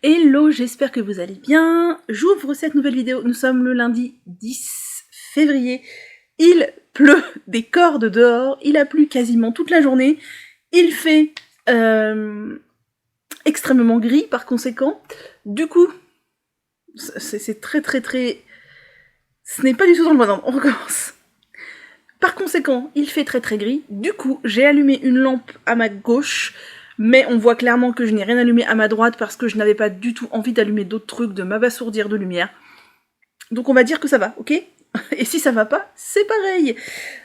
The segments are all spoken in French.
Hello, j'espère que vous allez bien. J'ouvre cette nouvelle vidéo, nous sommes le lundi 10 février. Il pleut des cordes dehors, il a plu quasiment toute la journée. Il fait extrêmement gris par conséquent. Du coup, c'est très... Ce n'est pas du tout dans le bon ordre, on recommence. Par conséquent, il fait très gris. Du coup, j'ai allumé une lampe à ma gauche, mais on voit clairement que je n'ai rien allumé à ma droite parce que je n'avais pas du tout envie d'allumer d'autres trucs, de m'abasourdir de lumière. Donc on va dire que ça va, ok? Et si ça va pas, c'est pareil.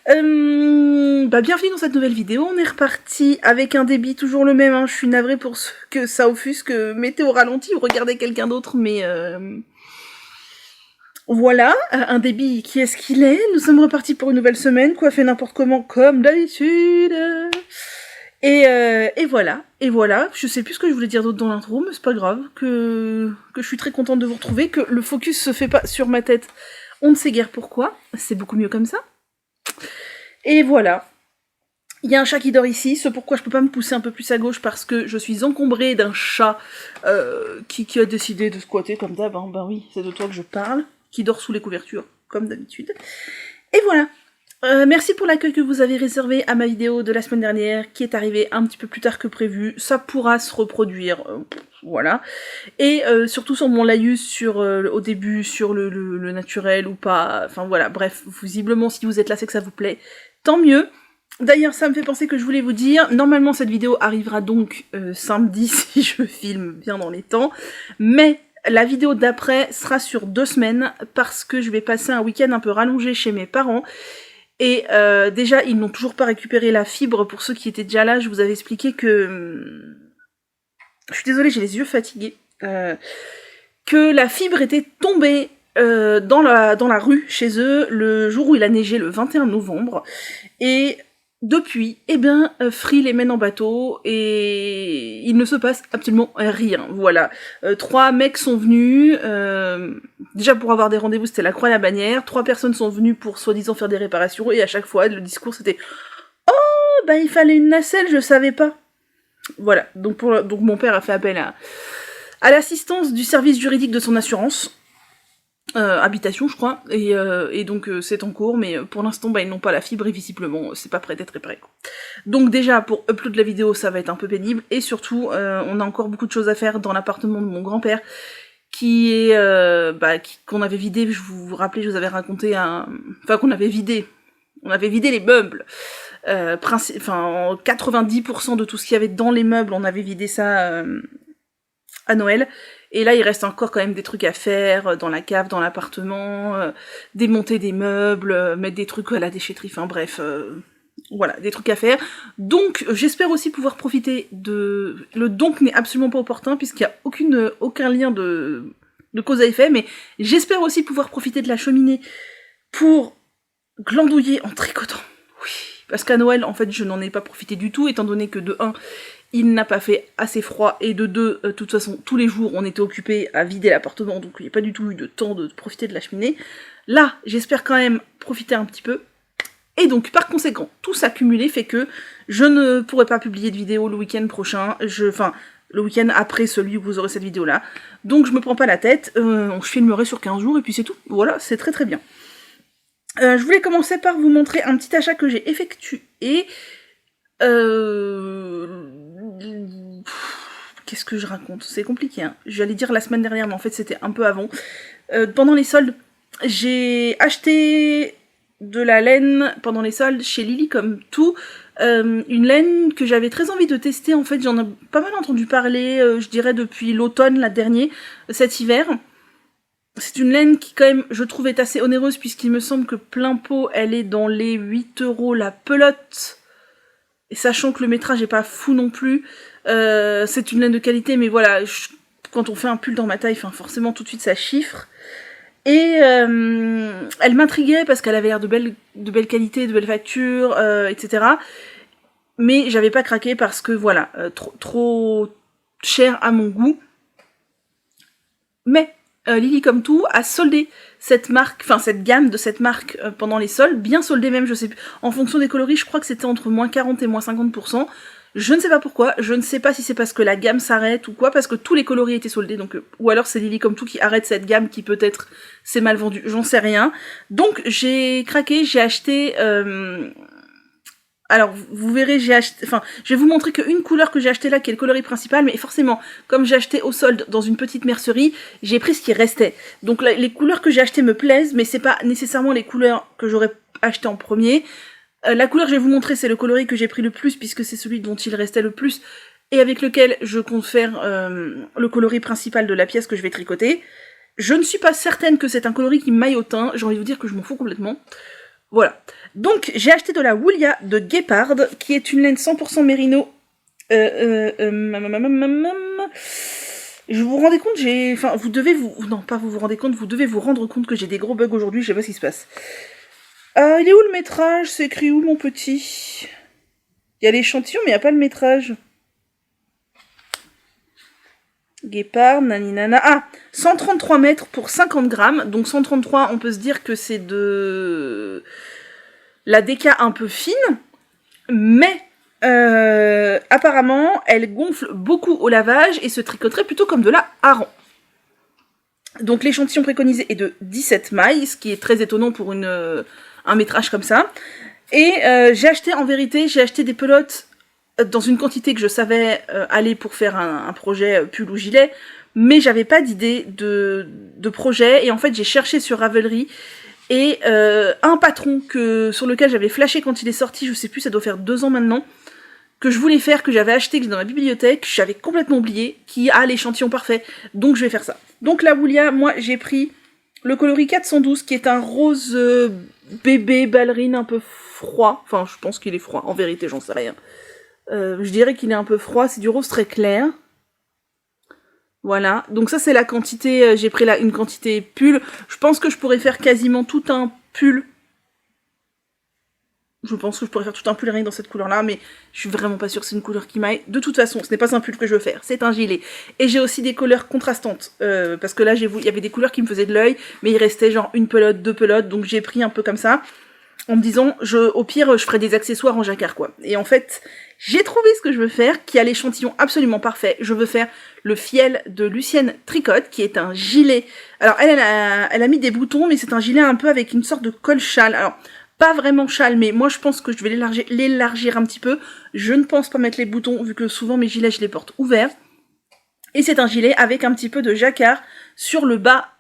Bienvenue dans cette nouvelle vidéo. On est reparti avec un débit toujours le même. Hein. Je suis navrée pour ceux que ça offusque. Mettez au ralenti ou regardez quelqu'un d'autre, mais... Voilà, un débit qui est ce qu'il est. Nous sommes repartis pour une nouvelle semaine, coiffé n'importe comment, comme d'habitude. Et voilà. Je sais plus ce que je voulais dire d'autre dans l'intro, mais c'est pas grave. Que je suis très contente de vous retrouver, que le focus se fait pas sur ma tête. On ne sait guère pourquoi. C'est beaucoup mieux comme ça. Et voilà. Il y a un chat qui dort ici, c'est pourquoi je peux pas me pousser un peu plus à gauche parce que je suis encombrée d'un chat qui a décidé de squatter comme d'hab. Hein. Ben oui, c'est de toi que je parle. Qui dort sous les couvertures, comme d'habitude. Et voilà. Merci pour l'accueil que vous avez réservé à ma vidéo de la semaine dernière, qui est arrivée un petit peu plus tard que prévu. Ça pourra se reproduire, voilà. Et surtout sur mon laïus, au début, sur le naturel ou pas. Enfin voilà, bref, visiblement, si vous êtes là, c'est que ça vous plaît. Tant mieux. D'ailleurs, ça me fait penser que je voulais vous dire, normalement cette vidéo arrivera donc samedi, si je filme bien dans les temps, mais... La vidéo d'après sera sur 2 semaines parce que je vais passer un week-end un peu rallongé chez mes parents. Et déjà, ils n'ont toujours pas récupéré la fibre. Pour ceux qui étaient déjà là, je vous avais expliqué que... Je suis désolée, j'ai les yeux fatigués. Que la fibre était tombée dans la rue chez eux le jour où il a neigé, le 21 novembre. Et... Depuis, Free les mène en bateau et il ne se passe absolument rien, voilà. 3 mecs sont venus, déjà pour avoir des rendez-vous c'était la croix et la bannière, 3 personnes sont venues pour soi-disant faire des réparations et à chaque fois le discours c'était « Oh, bah il fallait une nacelle, je savais pas ». Voilà, donc mon père a fait appel à l'assistance du service juridique de son assurance. Habitation je crois, et donc c'est en cours, mais pour l'instant ils n'ont pas la fibre et visiblement c'est pas prêt d'être réparé. Donc déjà pour upload la vidéo ça va être un peu pénible, et surtout on a encore beaucoup de choses à faire dans l'appartement de mon grand-père, qui est qu'on avait vidé, je vous rappelais, je vous avais raconté qu'on avait vidé. On avait vidé les meubles. 90% de tout ce qu'il y avait dans les meubles, on avait vidé ça à Noël. Et là, il reste encore quand même des trucs à faire dans la cave, dans l'appartement, démonter des meubles, mettre des trucs à la déchetterie, enfin bref, voilà, des trucs à faire. Donc, j'espère aussi pouvoir profiter de... Le donc n'est absolument pas opportun, puisqu'il n'y a aucun lien de cause à effet, mais j'espère aussi pouvoir profiter de la cheminée pour glandouiller en tricotant. Oui, parce qu'à Noël, en fait, je n'en ai pas profité du tout, étant donné que de 1... il n'a pas fait assez froid, et de 2, de toute façon, tous les jours, on était occupés à vider l'appartement, donc il n'y a pas du tout eu de temps de profiter de la cheminée. Là, j'espère quand même profiter un petit peu. Et donc, par conséquent, tout ça cumulé fait que je ne pourrai pas publier de vidéo le week-end prochain, le week-end après celui où vous aurez cette vidéo-là. Donc, je me prends pas la tête, je filmerai sur 15 jours, et puis c'est tout. Voilà, c'est très bien. Je voulais commencer par vous montrer un petit achat que j'ai effectué. Qu'est-ce que je raconte? C'est compliqué, hein. J'allais dire la semaine dernière, mais en fait c'était un peu avant. Pendant les soldes, j'ai acheté de la laine pendant les soldes chez Lily comme tout. Une laine que j'avais très envie de tester, en fait j'en ai pas mal entendu parler, je dirais depuis l'automne, cet hiver. C'est une laine qui quand même, je trouve, est assez onéreuse, puisqu'il me semble que plein pot, elle est dans les 8€ la pelote. Et sachant que le métrage est pas fou non plus, c'est une laine de qualité, mais voilà, quand on fait un pull dans ma taille, forcément tout de suite ça chiffre. Et elle m'intriguait parce qu'elle avait l'air de belle qualité, de belle facture, etc. Mais j'avais pas craqué parce que voilà, trop cher à mon goût. Mais Lily comme tout a soldé cette gamme de cette marque pendant les soldes, bien soldé même, je sais plus. En fonction des coloris, je crois que c'était entre moins 40 et moins 50%. Je ne sais pas pourquoi, je ne sais pas si c'est parce que la gamme s'arrête ou quoi, parce que tous les coloris étaient soldés, donc ou alors c'est Lily comme tout qui arrête cette gamme qui peut-être c'est mal vendu, j'en sais rien. Donc j'ai craqué, j'ai acheté... Alors, vous verrez, j'ai acheté... Enfin, je vais vous montrer qu'une couleur que j'ai acheté là, qui est le coloris principal, mais forcément, comme j'ai acheté au solde dans une petite mercerie, j'ai pris ce qui restait. Donc, les couleurs que j'ai achetées me plaisent, mais c'est pas nécessairement les couleurs que j'aurais achetées en premier. La couleur que je vais vous montrer, c'est le coloris que j'ai pris le plus, puisque c'est celui dont il restait le plus, et avec lequel je compte faire le coloris principal de la pièce que je vais tricoter. Je ne suis pas certaine que c'est un coloris qui m'aille au teint, j'ai envie de vous dire que je m'en fous complètement. Voilà. Donc, j'ai acheté de la Woolia de Guépard, qui est une laine 100% mérino. Je vous rendez compte, Enfin, vous devez vous... Non, pas vous rendez compte, vous devez vous rendre compte que j'ai des gros bugs aujourd'hui, je sais pas ce qui se passe. Il est où le métrage? C'est écrit où, mon petit? Il y a l'échantillon, mais il n'y a pas le métrage. Guépard, naninana... Ah 133 mètres pour 50 grammes. Donc 133, on peut se dire que c'est de... la déca un peu fine. Mais... apparemment, elle gonfle beaucoup au lavage et se tricoterait plutôt comme de la hareng. Donc l'échantillon préconisé est de 17 mailles, ce qui est très étonnant pour un métrage comme ça. Et j'ai acheté des pelotes dans une quantité que je savais aller pour faire un projet pull ou gilet, mais j'avais pas d'idée de projet, et en fait j'ai cherché sur Ravelry, et un patron sur lequel j'avais flashé quand il est sorti, je sais plus, ça doit faire 2 ans maintenant, que je voulais faire, que j'avais acheté, que j'ai dans ma bibliothèque, que j'avais complètement oublié, qui a l'échantillon parfait, donc je vais faire ça. Donc la Woolia, moi j'ai pris le coloris 412, qui est un rose bébé ballerine un peu froid, enfin je pense qu'il est froid, en vérité j'en sais rien. Je dirais qu'il est un peu froid, c'est du rose très clair. Voilà, donc ça c'est la quantité, j'ai pris là une quantité pull. Je pense que je pourrais faire quasiment tout un pull. Je pense que je pourrais faire tout un pull rien dans cette couleur-là, mais je suis vraiment pas sûre que c'est une couleur qui m'aille. De toute façon, ce n'est pas un pull que je veux faire, c'est un gilet. Et j'ai aussi des couleurs contrastantes, parce que là, il y avait des couleurs qui me faisaient de l'œil, mais il restait genre une pelote, 2 pelotes, donc j'ai pris un peu comme ça, en me disant, au pire, je ferai des accessoires en jacquard, quoi. Et en fait, j'ai trouvé ce que je veux faire, qui a l'échantillon absolument parfait. Je veux faire le fiel de Lucienne Tricotte, qui est un gilet. Alors, elle a mis des boutons, mais c'est un gilet un peu avec une sorte de col châle. Alors, pas vraiment châle, mais moi je pense que je vais l'élargir un petit peu. Je ne pense pas mettre les boutons, vu que souvent mes gilets, je les porte ouverts. Et c'est un gilet avec un petit peu de jacquard sur le bas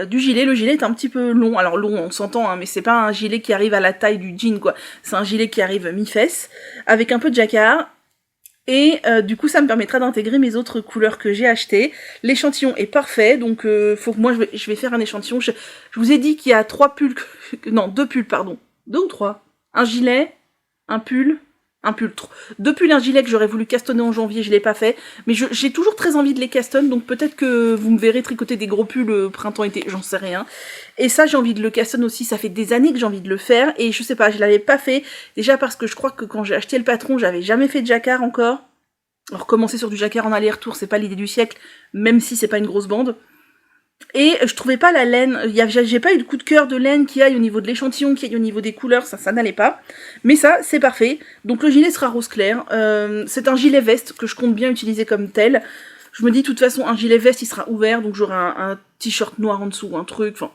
du gilet. Le gilet est un petit peu long. Alors long, on s'entend, hein, mais c'est pas un gilet qui arrive à la taille du jean, quoi. C'est un gilet qui arrive mi-fesse, avec un peu de jacquard. Et du coup, ça me permettra d'intégrer mes autres couleurs que j'ai achetées. L'échantillon est parfait, donc faut que moi, je vais faire un échantillon. Je vous ai dit qu'il y a 2 pulls, pardon. 2 ou 3. Un gilet, un pull, 2 pulls et un gilet que j'aurais voulu castonner en janvier, je l'ai pas fait. Mais j'ai toujours très envie de les castonner, donc peut-être que vous me verrez tricoter des gros pulls printemps-été, j'en sais rien. Et ça, j'ai envie de le castonner aussi, ça fait des années que j'ai envie de le faire, et je sais pas, je l'avais pas fait, déjà parce que je crois que quand j'ai acheté le patron, j'avais jamais fait de jacquard encore. Alors commencer sur du jacquard en aller-retour, c'est pas l'idée du siècle, même si c'est pas une grosse bande. Et je trouvais pas la laine, j'ai pas eu le coup de cœur de laine qui aille au niveau de l'échantillon, qui aille au niveau des couleurs, ça n'allait pas. Mais ça, c'est parfait. Donc le gilet sera rose clair. C'est un gilet veste que je compte bien utiliser comme tel. Je me dis, de toute façon, un gilet veste, il sera ouvert, donc j'aurai un t-shirt noir en dessous, un truc, enfin...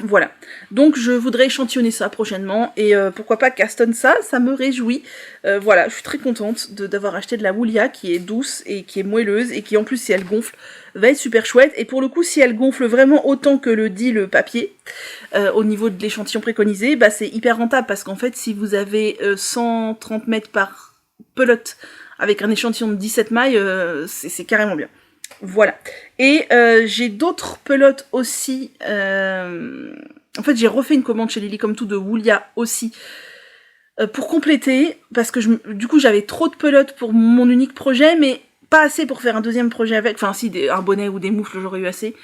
Voilà, donc je voudrais échantillonner ça prochainement, et pourquoi pas castonne ça, ça me réjouit. Voilà, je suis très contente d'avoir acheté de la Woolia qui est douce et qui est moelleuse, et qui en plus si elle gonfle va être super chouette, et pour le coup si elle gonfle vraiment autant que le dit le papier, au niveau de l'échantillon préconisé, bah c'est hyper rentable, parce qu'en fait si vous avez 130 mètres par pelote avec un échantillon de 17 mailles, c'est carrément bien. Voilà. Et j'ai d'autres pelotes aussi. En fait, j'ai refait une commande chez Lily comme tout de Woolia aussi. Pour compléter, parce que du coup j'avais trop de pelotes pour mon unique projet, mais pas assez pour faire un deuxième projet avec. Enfin si, un bonnet ou des moufles, j'aurais eu assez.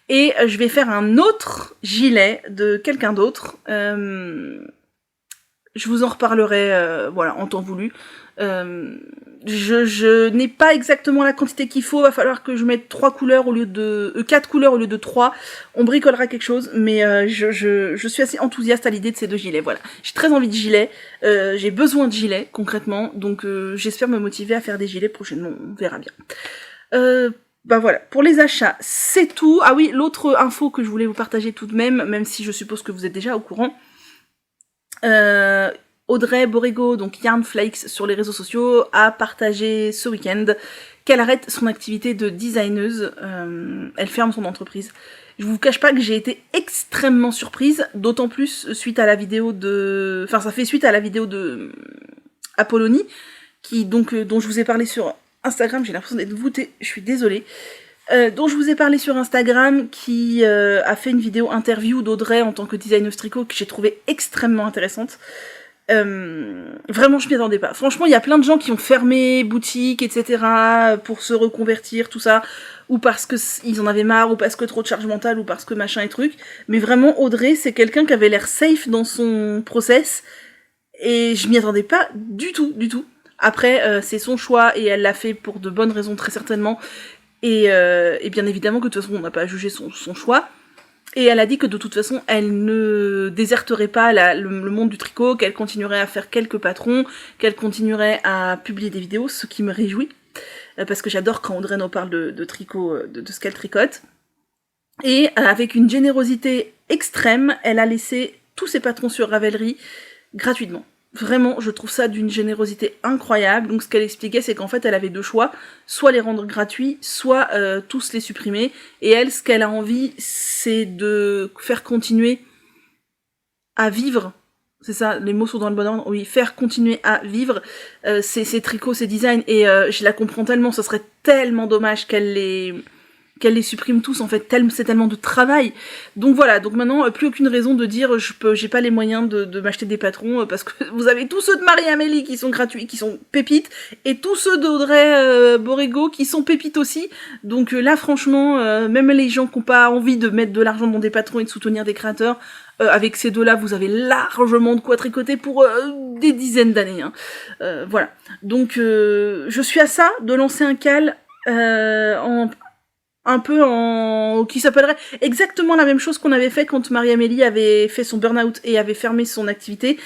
Et je vais faire un autre gilet de quelqu'un d'autre. Je vous en reparlerai, voilà, en temps voulu. Je n'ai pas exactement la quantité qu'il faut, va falloir que je mette 3 couleurs au lieu de... 4 couleurs au lieu de 3. On bricolera quelque chose, mais je suis assez enthousiaste à l'idée de ces 2 gilets, voilà. J'ai très envie de gilets, j'ai besoin de gilets, concrètement, donc j'espère me motiver à faire des gilets prochainement, on verra bien. Bah voilà, pour les achats, c'est tout. Ah oui, l'autre info que je voulais vous partager tout de même si je suppose que vous êtes déjà au courant, Audrey Borrego, donc Yarnflakes sur les réseaux sociaux, a partagé ce week-end qu'elle arrête son activité de designeuse, elle ferme son entreprise. Je vous cache pas que j'ai été extrêmement surprise, d'autant plus suite à la vidéo de... Enfin, ça fait suite à la vidéo de Apollonie, qui donc dont je vous ai parlé sur Instagram, j'ai l'impression d'être voûtée, je suis désolée. Dont je vous ai parlé sur Instagram, qui a fait une vidéo interview d'Audrey en tant que designeuse tricot que j'ai trouvé extrêmement intéressante. Vraiment, je m'y attendais pas. Franchement, il y a plein de gens qui ont fermé boutique, etc. pour se reconvertir, tout ça, ou parce que ils en avaient marre, ou parce que trop de charge mentale, ou parce que machin et truc. Mais vraiment, Audrey, c'est quelqu'un qui avait l'air safe dans son process, et je m'y attendais pas du tout, du tout. Après, c'est son choix, et elle l'a fait pour de bonnes raisons, très certainement. Et bien évidemment que de toute façon on n'a pas à juger son choix. Et elle a dit que de toute façon elle ne déserterait pas le monde du tricot, qu'elle continuerait à faire quelques patrons, qu'elle continuerait à publier des vidéos, ce qui me réjouit. Parce que j'adore quand Audrey nous parle de tricot, de ce qu'elle tricote. Et avec une générosité extrême, elle a laissé tous ses patrons sur Ravelry gratuitement. Vraiment, je trouve ça d'une générosité incroyable. Donc ce qu'elle expliquait, c'est qu'en fait, elle avait 2 choix. Soit les rendre gratuits, soit tous les supprimer. Et elle, ce qu'elle a envie, c'est de faire continuer à vivre. C'est ça, les mots sont dans le bon ordre. Oui, faire continuer à vivre ses tricots, ses designs. Et je la comprends tellement, ce serait tellement dommage qu'elle les supprime tous, en fait, c'est tellement de travail. Donc voilà, donc maintenant, plus aucune raison de dire j'ai pas les moyens de m'acheter des patrons, parce que vous avez tous ceux de Marie-Amélie qui sont gratuits, qui sont pépites, et tous ceux d'Audrey Borrego qui sont pépites aussi. Donc là, franchement, même les gens qui n'ont pas envie de mettre de l'argent dans des patrons et de soutenir des créateurs, avec ces 2-là, vous avez largement de quoi tricoter pour des dizaines d'années. Hein. Voilà. Donc, je suis à ça, de lancer un cal qui s'appellerait exactement la même chose qu'on avait fait quand Marie-Amélie avait fait son burn-out et avait fermé son activité.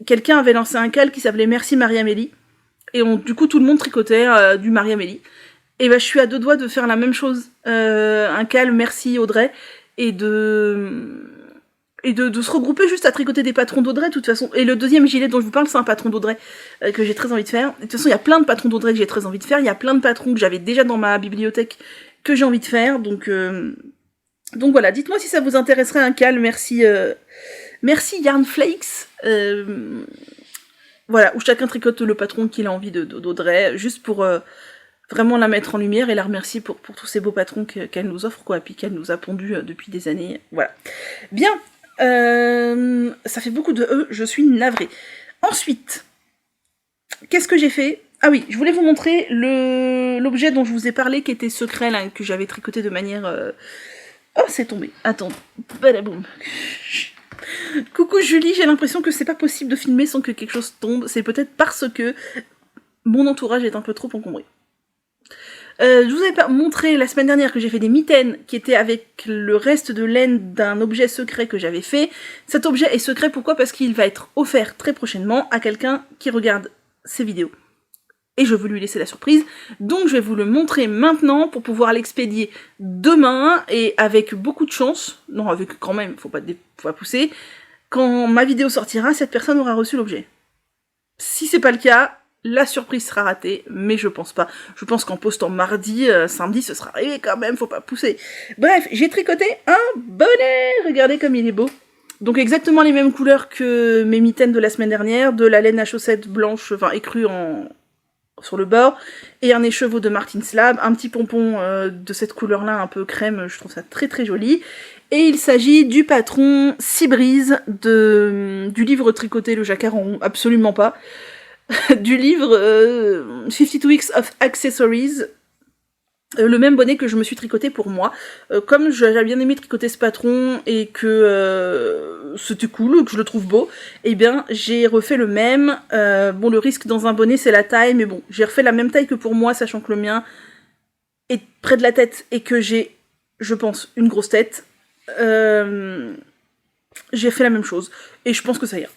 Quelqu'un avait lancé un cal qui s'appelait Merci Marie-Amélie, et du coup tout le monde tricotait du Marie-Amélie. Et ben je suis à 2 doigts de faire la même chose, un cal Merci Audrey, et de se regrouper juste à tricoter des patrons d'Audrey de toute façon. Et le deuxième gilet dont je vous parle, c'est un patron d'Audrey que j'ai très envie de faire. De toute façon, il y a plein de patrons d'Audrey que j'ai très envie de faire, il y a plein de patrons que j'avais déjà dans ma bibliothèque que j'ai envie de faire, donc voilà, dites-moi si ça vous intéresserait un cal, merci Yarnflakes, voilà, où chacun tricote le patron qu'il a envie d'Audrey, juste pour vraiment la mettre en lumière et la remercier pour tous ces beaux patrons qu'elle nous offre, quoi, puis qu'elle nous a pondus depuis des années, voilà. Bien, ça fait beaucoup de je suis navrée. Ensuite, qu'est-ce que j'ai fait ? Ah oui, je voulais vous montrer l'objet dont je vous ai parlé, qui était secret, là, que j'avais tricoté de manière... Oh, c'est tombé. Attends. Badaboum. Coucou Julie, j'ai l'impression que c'est pas possible de filmer sans que quelque chose tombe. C'est peut-être parce que mon entourage est un peu trop encombré. Je vous avais montré la semaine dernière que j'ai fait des mitaines qui étaient avec le reste de laine d'un objet secret que j'avais fait. Cet objet est secret, pourquoi ? Parce qu'il va être offert très prochainement à quelqu'un qui regarde ces vidéos. Et je veux lui laisser la surprise, donc je vais vous le montrer maintenant pour pouvoir l'expédier demain, et avec beaucoup de chance, non avec quand même, faut pas pousser, quand ma vidéo sortira, cette personne aura reçu l'objet. Si c'est pas le cas, la surprise sera ratée, mais je pense pas. Je pense qu'en postant mardi, samedi, ce sera arrivé quand même, faut pas pousser. Bref, j'ai tricoté un bonnet, regardez comme il est beau. Donc exactement les mêmes couleurs que mes mitaines de la semaine dernière, de la laine à chaussettes blanche, enfin écrue sur le bord, et un écheveau de Martin's Lab, un petit pompon de cette couleur-là, un peu crème, je trouve ça très très joli. Et il s'agit du patron Seabreeze du livre tricoté le jacquard en rond, absolument pas, du livre 52 Weeks of Accessories, Le même bonnet que je me suis tricoté pour moi. Comme j'avais bien aimé tricoter ce patron et que c'était cool, que je le trouve beau, eh bien j'ai refait le même. Bon, le risque dans un bonnet c'est la taille, mais bon, j'ai refait la même taille que pour moi, sachant que le mien est près de la tête et que j'ai, je pense, une grosse tête. J'ai fait la même chose et je pense que ça ira.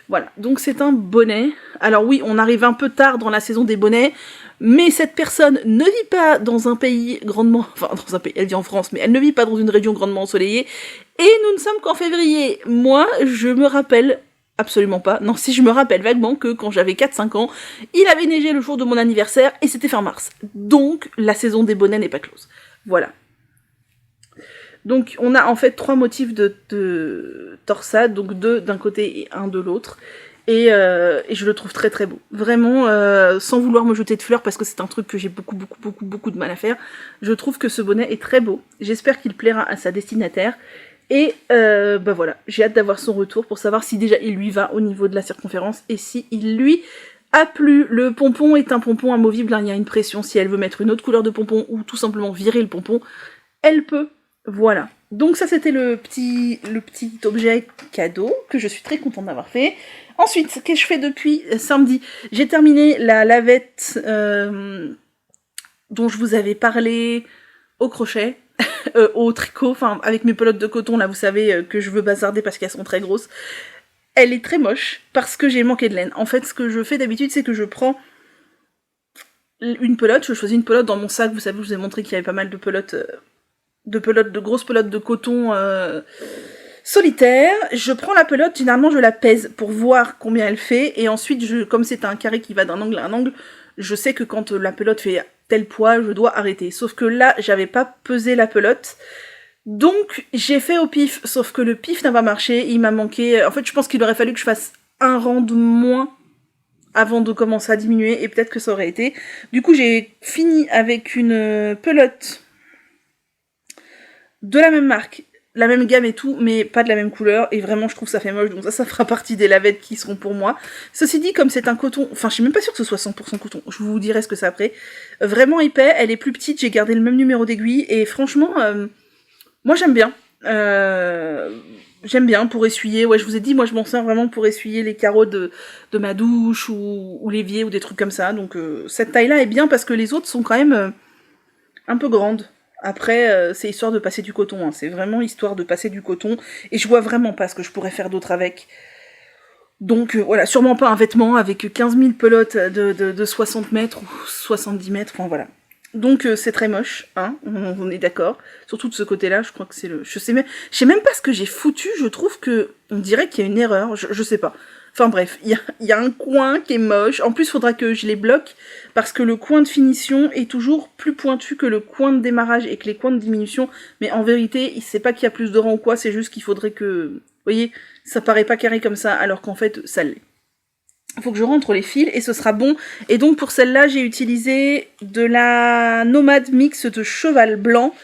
Voilà, donc c'est un bonnet. Alors oui, on arrive un peu tard dans la saison des bonnets, mais cette personne ne vit pas dans un pays grandement... Enfin, dans un pays, elle vit en France, mais elle ne vit pas dans une région grandement ensoleillée. Et nous ne sommes qu'en février. Moi, je me rappelle... Absolument pas. Non, si je me rappelle vaguement que quand j'avais 4-5 ans, il avait neigé le jour de mon anniversaire et c'était fin mars. Donc, la saison des bonnets n'est pas close. Voilà. Donc on a en fait 3 motifs de torsade, donc 2 d'un côté et 1 de l'autre. Et je le trouve très très beau. Vraiment, sans vouloir me jeter de fleurs, parce que c'est un truc que j'ai beaucoup de mal à faire, je trouve que ce bonnet est très beau. J'espère qu'il plaira à sa destinataire. Et bah voilà, j'ai hâte d'avoir son retour pour savoir si déjà il lui va au niveau de la circonférence et si il lui a plu. Le pompon est un pompon amovible, hein, il y a une pression. Si elle veut mettre une autre couleur de pompon ou tout simplement virer le pompon, elle peut. Voilà. Donc ça c'était le petit objet cadeau que je suis très contente d'avoir fait. Ensuite, ce que je fais depuis samedi, j'ai terminé la lavette dont je vous avais parlé au crochet, au tricot, enfin avec mes pelotes de coton là, vous savez que je veux bazarder parce qu'elles sont très grosses. Elle est très moche parce que j'ai manqué de laine. En fait, ce que je fais d'habitude, c'est que je prends une pelote, je choisis une pelote dans mon sac, vous savez, je vous ai montré qu'il y avait pas mal de pelotes, de grosses pelotes de coton solitaire. Je prends la pelote, généralement je la pèse pour voir combien elle fait, et ensuite, comme c'est un carré qui va d'un angle à un angle, je sais que quand la pelote fait tel poids, je dois arrêter. Sauf que là, j'avais pas pesé la pelote, donc j'ai fait au pif, sauf que le pif n'a pas marché, il m'a manqué... En fait, je pense qu'il aurait fallu que je fasse un rang de moins avant de commencer à diminuer, et peut-être que ça aurait été. Du coup, j'ai fini avec une pelote de la même marque, la même gamme et tout, mais pas de la même couleur, et vraiment je trouve ça fait moche, donc ça fera partie des lavettes qui seront pour moi. Ceci dit, comme c'est un coton, enfin je suis même pas sûre que ce soit 100% coton, je vous dirai ce que c'est après, vraiment épais, elle est plus petite, j'ai gardé le même numéro d'aiguille, et franchement, moi j'aime bien. J'aime bien pour essuyer, ouais je vous ai dit, moi je m'en sers vraiment pour essuyer les carreaux de ma douche, ou l'évier, ou des trucs comme ça, donc cette taille-là est bien, parce que les autres sont quand même un peu grandes. Après, c'est histoire de passer du coton, hein. C'est vraiment histoire de passer du coton, et je vois vraiment pas ce que je pourrais faire d'autre avec. Donc voilà, sûrement pas un vêtement avec 15 000 pelotes de 60 mètres ou 70 mètres, enfin voilà. Donc c'est très moche, hein, on est d'accord. Surtout de ce côté-là, je crois que c'est le... Je sais même pas ce que j'ai foutu, je trouve que... On dirait qu'il y a une erreur, je sais pas. Enfin bref, il y a un coin qui est moche. En plus, il faudra que je les bloque, parce que le coin de finition est toujours plus pointu que le coin de démarrage et que les coins de diminution. Mais en vérité, c'est pas qu'il y a plus de rang ou quoi, c'est juste qu'il faudrait que... Vous voyez, ça paraît pas carré comme ça, alors qu'en fait, ça l'est. Il faut que je rentre les fils et ce sera bon. Et donc pour celle-là, j'ai utilisé de la Nomade Mix de cheval blanc.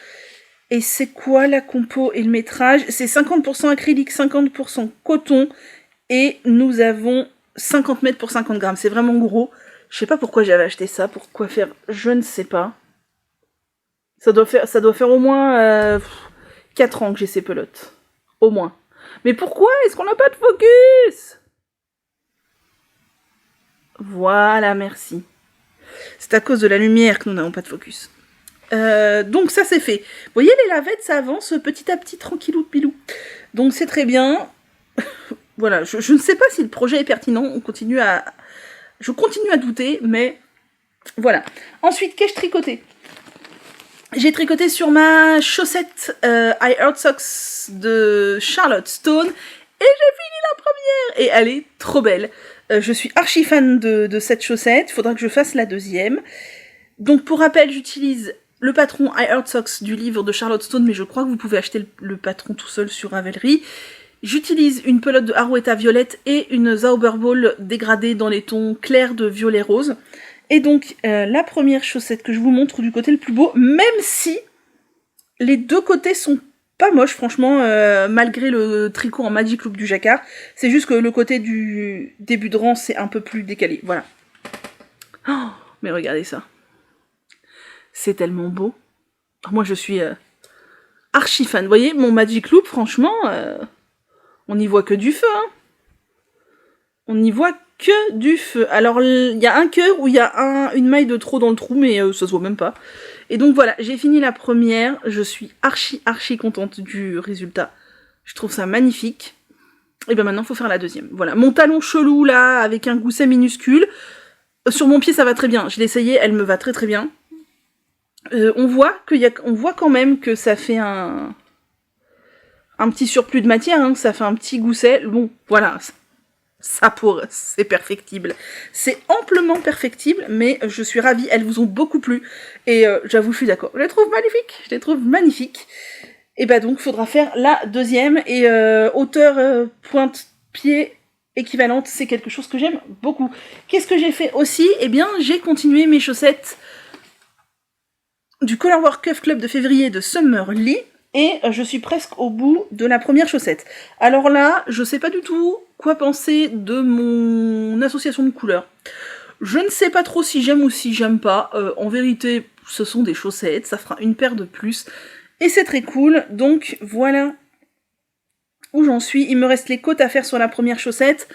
Et c'est quoi la compo et le métrage? C'est 50% acrylique, 50% coton. Et nous avons 50 mètres pour 50 grammes. C'est vraiment gros. Je sais pas pourquoi j'avais acheté ça. Pourquoi faire? Je ne sais pas. Ça doit faire au moins 4 ans que j'ai ces pelotes. Au moins. Mais pourquoi est-ce qu'on n'a pas de focus? Voilà, merci. C'est à cause de la lumière que nous n'avons pas de focus. Donc ça c'est fait. Vous voyez, les lavettes, ça avance petit à petit, tranquillou de pilou. Donc c'est très bien. Voilà, je ne sais pas si le projet est pertinent. Je continue à douter, mais voilà. Ensuite, qu'ai-je tricoté? J'ai tricoté sur ma chaussette I Heart Socks de Charlotte Stone. Et j'ai fini la première. Et elle est trop belle. Je suis archi fan de cette chaussette. Il faudra que je fasse la deuxième. Donc pour rappel, j'utilise le patron I Heart Socks du livre de Charlotte Stone, mais je crois que vous pouvez acheter le patron tout seul sur Ravelry. J'utilise une pelote de Arouetta violette et une Zauberball dégradée dans les tons clairs de violet rose. Et donc la première chaussette que je vous montre du côté le plus beau, même si les deux côtés sont pas moches franchement, malgré le tricot en Magic Loop du jacquard, c'est juste que le côté du début de rang c'est un peu plus décalé, voilà. Oh, mais regardez ça. C'est tellement beau. Moi, je suis archi fan. Vous voyez, mon Magic Loop, franchement, on n'y voit que du feu. Hein. On n'y voit que du feu. Alors, il y a un cœur où il y a une maille de trop dans le trou, mais ça se voit même pas. Et donc voilà, j'ai fini la première. Je suis archi contente du résultat. Je trouve ça magnifique. Et ben maintenant, il faut faire la deuxième. Voilà, mon talon chelou, là, avec un gousset minuscule. Sur mon pied, ça va très bien. Je l'ai essayé, elle me va très bien. On voit quand même que ça fait un petit surplus de matière, hein, ça fait un petit gousset. Bon, voilà, c'est perfectible. C'est amplement perfectible, mais je suis ravie, elles vous ont beaucoup plu. Et j'avoue, je suis d'accord. Je les trouve magnifiques. Et bah donc, il faudra faire la deuxième. Et hauteur pointe-pied équivalente, c'est quelque chose que j'aime beaucoup. Qu'est-ce que j'ai fait aussi? Eh bien, j'ai continué mes chaussettes du Colorwork Cuff Club de février de Summerly. Et je suis presque au bout de la première chaussette. Alors là, je sais pas du tout quoi penser de mon association de couleurs. Je ne sais pas trop si j'aime ou si j'aime pas. En vérité, ce sont des chaussettes, ça fera une paire de plus. Et c'est très cool, donc voilà où j'en suis. Il me reste les côtes à faire sur la première chaussette.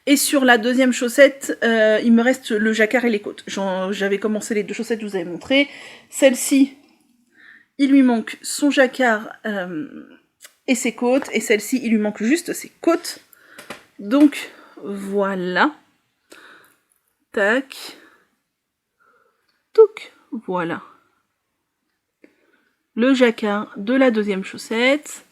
Et sur la deuxième chaussette, il me reste le jacquard et les côtes. J'avais commencé les deux chaussettes, je vous avais montré. Celle-ci, il lui manque son jacquard et ses côtes. Et celle-ci, il lui manque juste ses côtes. Donc, voilà. Tac. Touc. Voilà. Le jacquard de la deuxième chaussette.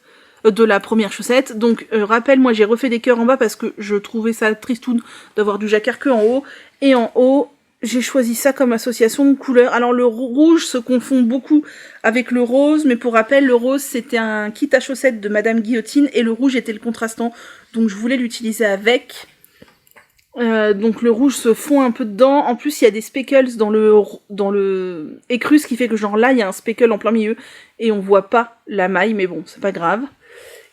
De la première chaussette. Donc, rappel, moi j'ai refait des cœurs en bas parce que je trouvais ça tristoun d'avoir du jacquard que en haut. Et en haut, j'ai choisi ça comme association de couleurs. Alors le rouge se confond beaucoup avec le rose, mais pour rappel, le rose c'était un kit à chaussettes de Madame Guillotine et le rouge était le contrastant, donc je voulais l'utiliser avec. Donc le rouge se fond un peu dedans. En plus il y a des speckles dans le écrus, ce qui fait que genre là il y a un speckle en plein milieu et on voit pas la maille, mais bon c'est pas grave.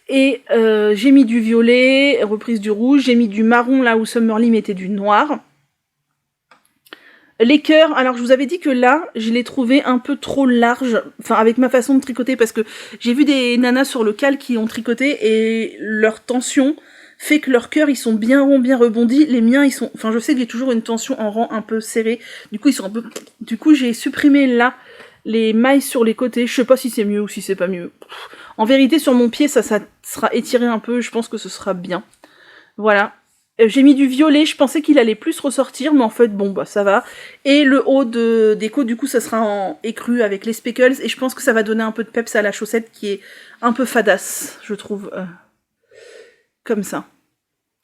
Et j'ai mis du violet, reprise du rouge, j'ai mis du marron là où Summerly mettait du noir. Les cœurs, alors je vous avais dit que là, je les trouvais un peu trop larges, enfin avec ma façon de tricoter, parce que j'ai vu des nanas sur le cal qui ont tricoté et leur tension fait que leurs cœurs ils sont bien ronds, bien rebondis. Les miens ils sont, enfin je sais que j'ai toujours une tension en rang un peu serré, du coup ils sont un peu, du coup j'ai supprimé là les mailles sur les côtés. Je sais pas si c'est mieux ou si c'est pas mieux. En vérité sur mon pied ça sera étiré un peu, je pense que ce sera bien. Voilà. J'ai mis du violet, je pensais qu'il allait plus ressortir, mais en fait, bon, bah ça va. Et le haut des côtes, du coup, ça sera en écru avec les speckles, et je pense que ça va donner un peu de peps à la chaussette qui est un peu fadasse, je trouve. Comme ça.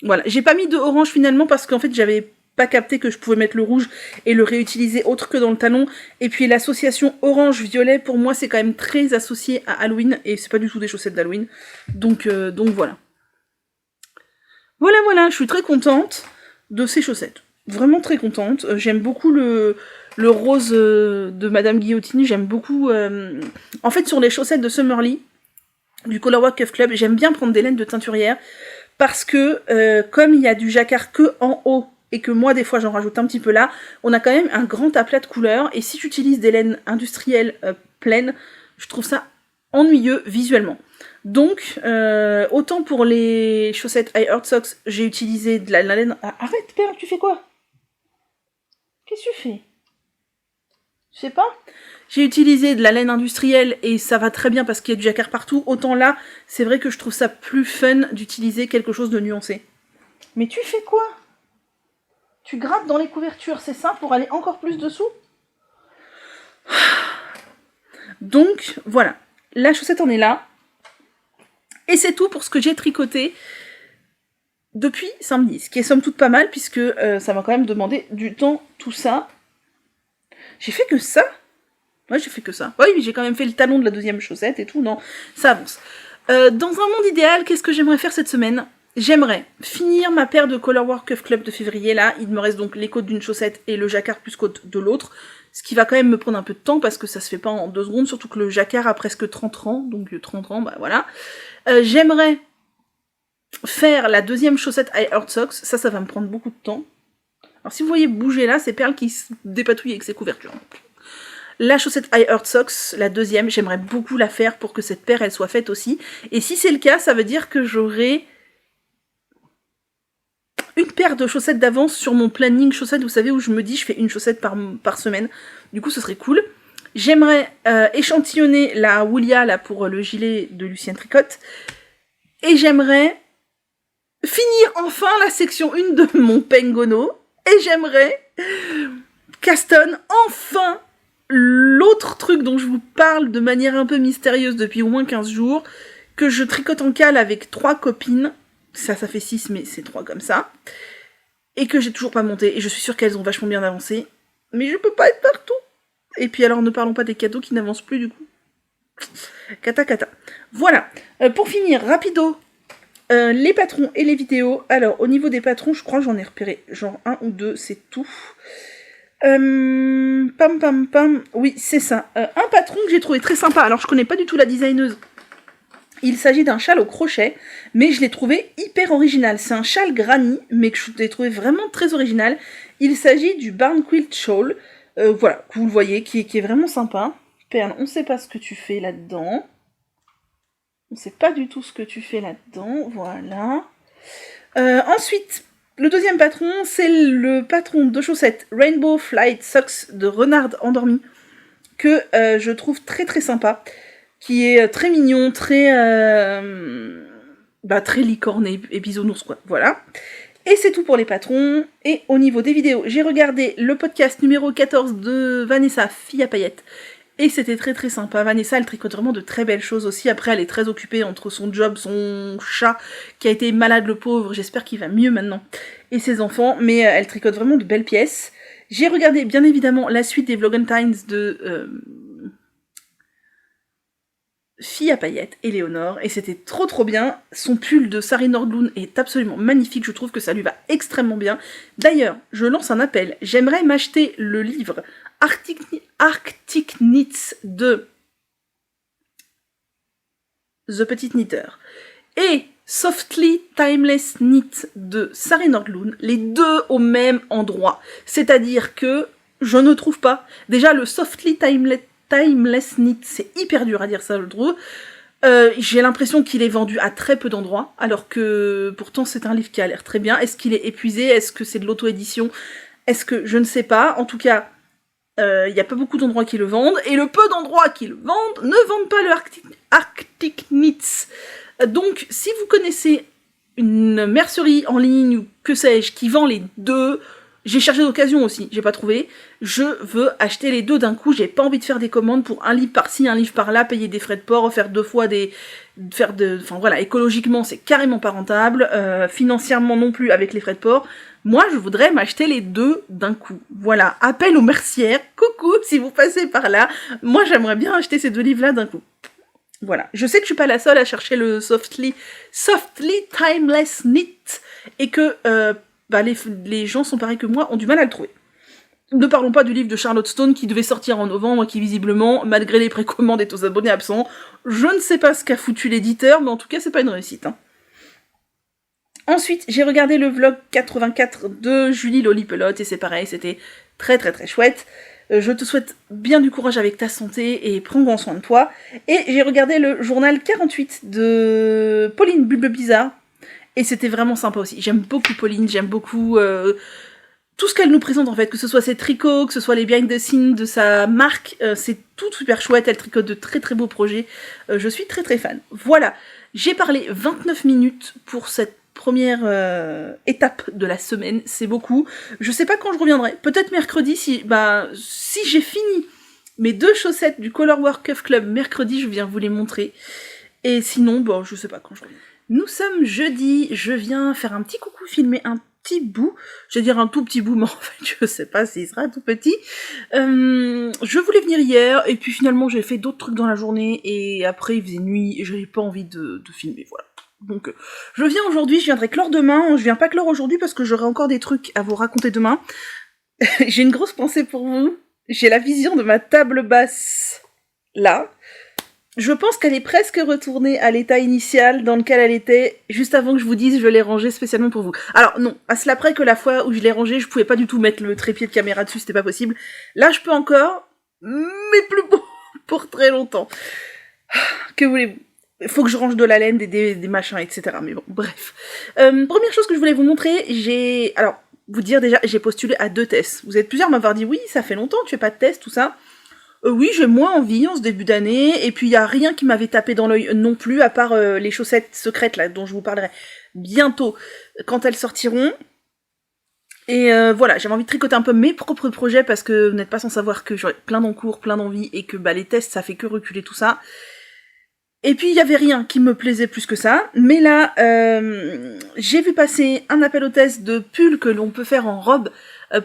Voilà. J'ai pas mis de orange finalement parce qu'en fait, j'avais pas capté que je pouvais mettre le rouge et le réutiliser autre que dans le talon. Et puis l'association orange-violet, pour moi, c'est quand même très associé à Halloween, et c'est pas du tout des chaussettes d'Halloween. Donc voilà. Voilà, je suis très contente de ces chaussettes. Vraiment très contente. J'aime beaucoup le rose de Madame Guillotine. J'aime beaucoup... En fait, sur les chaussettes de Summerly, du Colorwork Cuff Club, j'aime bien prendre des laines de teinturière parce que, comme il y a du jacquard que en haut, et que moi, des fois, j'en rajoute un petit peu là, on a quand même un grand aplat de couleurs. Et si j'utilise des laines industrielles pleines, je trouve ça ennuyeux visuellement. Donc, autant pour les chaussettes I Heart Socks, j'ai utilisé de la laine... Ah, arrête, Père, tu fais quoi? Qu'est-ce que tu fais? Je sais pas. J'ai utilisé de la laine industrielle et ça va très bien parce qu'il y a du jacquard partout. Autant là, c'est vrai que je trouve ça plus fun d'utiliser quelque chose de nuancé. Mais tu fais quoi? Tu grattes dans les couvertures, c'est ça, pour aller encore plus dessous? Donc, voilà. La chaussette en est là. Et c'est tout pour ce que j'ai tricoté depuis samedi, ce qui est somme toute pas mal, puisque ça m'a quand même demandé du temps, tout ça. J'ai fait que ça? Ouais, j'ai fait que ça. Oui, mais j'ai quand même fait le talon de la deuxième chaussette et tout, non, ça avance. Dans un monde idéal, qu'est-ce que j'aimerais faire cette semaine? J'aimerais finir ma paire de Colorwork Cuff Club de février, là. Il me reste donc les côtes d'une chaussette et le jacquard plus côte de l'autre. Ce qui va quand même me prendre un peu de temps, parce que ça se fait pas en 2 secondes, surtout que le jacquard a presque 30 ans, donc 30 ans, bah voilà. J'aimerais faire la deuxième chaussette I Heart Socks, ça va me prendre beaucoup de temps. Alors si vous voyez bouger là, c'est Perle qui se dépatouille avec ses couvertures. La chaussette I Heart Socks, la deuxième, j'aimerais beaucoup la faire pour que cette paire, elle soit faite aussi. Et si c'est le cas, ça veut dire que j'aurai une paire de chaussettes d'avance sur mon planning chaussettes, vous savez, où je me dis je fais une chaussette par semaine. Du coup, ce serait cool. J'aimerais échantillonner la Woolia là pour le gilet de Lucienne Tricotte. Et j'aimerais finir enfin la section 1 de mon Pengono. Et j'aimerais castonne enfin l'autre truc dont je vous parle de manière un peu mystérieuse depuis au moins 15 jours, que je tricote en cale avec 3 copines. Ça fait 6, mais c'est 3 comme ça. Et que j'ai toujours pas monté. Et je suis sûre qu'elles ont vachement bien avancé. Mais je peux pas être partout. Et puis alors, ne parlons pas des cadeaux qui n'avancent plus du coup. Cata. Voilà. Pour finir, rapido. Les patrons et les vidéos. Alors, au niveau des patrons, je crois que j'en ai repéré genre 1 ou 2, c'est tout. Oui, c'est ça. Un patron que j'ai trouvé très sympa. Alors, je connais pas du tout la designeuse. Il s'agit d'un châle au crochet, mais je l'ai trouvé hyper original. C'est un châle granny, mais que je l'ai trouvé vraiment très original. Il s'agit du Barn Quilt Shawl. Voilà, que vous le voyez, qui est vraiment sympa. Perle, on sait pas ce que tu fais là-dedans. On sait pas du tout ce que tu fais là-dedans. Voilà. Ensuite, le deuxième patron, c'est le patron de chaussettes Rainbow Flight Socks de Renard Endormi, que je trouve très très sympa. Qui est très mignon, très licorne et bisounours, quoi. Voilà. Et c'est tout pour les patrons. Et au niveau des vidéos, j'ai regardé le podcast numéro 14 de Vanessa, fille à paillettes. Et c'était très très sympa. Vanessa, elle tricote vraiment de très belles choses aussi. Après, elle est très occupée entre son job, son chat, qui a été malade le pauvre. J'espère qu'il va mieux maintenant. Et ses enfants. Mais elle tricote vraiment de belles pièces. J'ai regardé, bien évidemment, la suite des Vlogentines de... fille à paillettes, Éléonore, et c'était trop bien. Son pull de Sari Nordlund est absolument magnifique, je trouve que ça lui va extrêmement bien. D'ailleurs, je lance un appel, j'aimerais m'acheter le livre Arctic Knits de The Petite Knitter et Softly Timeless Knit de Sari Nordlund, les deux au même endroit. C'est-à-dire que je ne trouve pas. Déjà, le Softly Timeless Knit, c'est hyper dur à dire ça, je trouve. J'ai l'impression qu'il est vendu à très peu d'endroits, alors que pourtant c'est un livre qui a l'air très bien. Est-ce qu'il est épuisé? Est-ce que c'est de l'auto-édition? Est-ce que... Je ne sais pas. En tout cas, il n'y a pas beaucoup d'endroits qui le vendent, et le peu d'endroits qui le vendent ne vendent pas le Arctic Knits. Donc, si vous connaissez une mercerie en ligne, ou que sais-je, qui vend les deux... J'ai cherché d'occasion aussi, j'ai pas trouvé. Je veux acheter les deux d'un coup, j'ai pas envie de faire des commandes pour un livre par-ci, un livre par-là, payer des frais de port, faire 2 fois enfin voilà, écologiquement c'est carrément pas rentable, financièrement non plus avec les frais de port. Moi je voudrais m'acheter les deux d'un coup. Voilà, appel aux mercières, coucou si vous passez par là, moi j'aimerais bien acheter ces 2 livres-là d'un coup. Voilà, je sais que je suis pas la seule à chercher le Softly Timeless Knit, et que... les gens sont pareils que moi, ont du mal à le trouver. Ne parlons pas du livre de Charlotte Stone qui devait sortir en novembre, qui visiblement, malgré les précommandes, est aux abonnés absents. Je ne sais pas ce qu'a foutu l'éditeur, mais en tout cas, c'est pas une réussite. Hein. Ensuite, j'ai regardé le vlog 84 de Julie Lolipelote, et c'est pareil, c'était très très très chouette. Je te souhaite bien du courage avec ta santé, et prends grand soin de toi. Et j'ai regardé le journal 48 de Pauline Bulbe Bizarre, et c'était vraiment sympa aussi. J'aime beaucoup Pauline, j'aime beaucoup tout ce qu'elle nous présente en fait, que ce soit ses tricots, que ce soit les behind the scenes de sa marque, c'est tout super chouette, elle tricote de très très beaux projets, je suis très très fan. Voilà, j'ai parlé 29 minutes pour cette première étape de la semaine, c'est beaucoup. Je sais pas quand je reviendrai, peut-être mercredi, si j'ai fini mes 2 chaussettes du Colorwork Cuff Club mercredi, je viens vous les montrer. Et sinon, je sais pas quand je reviens. Nous sommes jeudi, je viens faire un petit coucou, filmer un petit bout, je vais dire un tout petit bout, mais en fait je sais pas s'il sera tout petit. Je voulais venir hier, et puis finalement j'ai fait d'autres trucs dans la journée, et après il faisait nuit, et j'avais pas envie de filmer, voilà. Donc je viens aujourd'hui, je viendrai clore demain, je viens pas clore aujourd'hui parce que j'aurai encore des trucs à vous raconter demain. J'ai une grosse pensée pour vous, j'ai la vision de ma table basse, là. Je pense qu'elle est presque retournée à l'état initial dans lequel elle était juste avant que je vous dise je l'ai rangée spécialement pour vous. Alors non, à cela près que la fois où je l'ai rangée, je pouvais pas du tout mettre le trépied de caméra dessus, c'était pas possible. Là, je peux encore, mais plus pour très longtemps. Que voulez-vous? Il faut que je range de la laine, des machins, etc. Mais bon, bref. Première chose que je voulais vous montrer, alors, vous dire déjà, j'ai postulé à 2 tests. Vous êtes plusieurs à m'avoir dit, oui, ça fait longtemps, tu fais pas de test, tout ça. Oui, j'ai moins envie en ce début d'année, et puis il y a rien qui m'avait tapé dans l'œil non plus, à part les chaussettes secrètes, là, dont je vous parlerai bientôt, quand elles sortiront. Et voilà, j'avais envie de tricoter un peu mes propres projets, parce que vous n'êtes pas sans savoir que j'aurais plein d'encours, plein d'envie, et que les tests, ça fait que reculer tout ça. Et puis il y avait rien qui me plaisait plus que ça, mais là j'ai vu passer un appel au test de pull que l'on peut faire en robe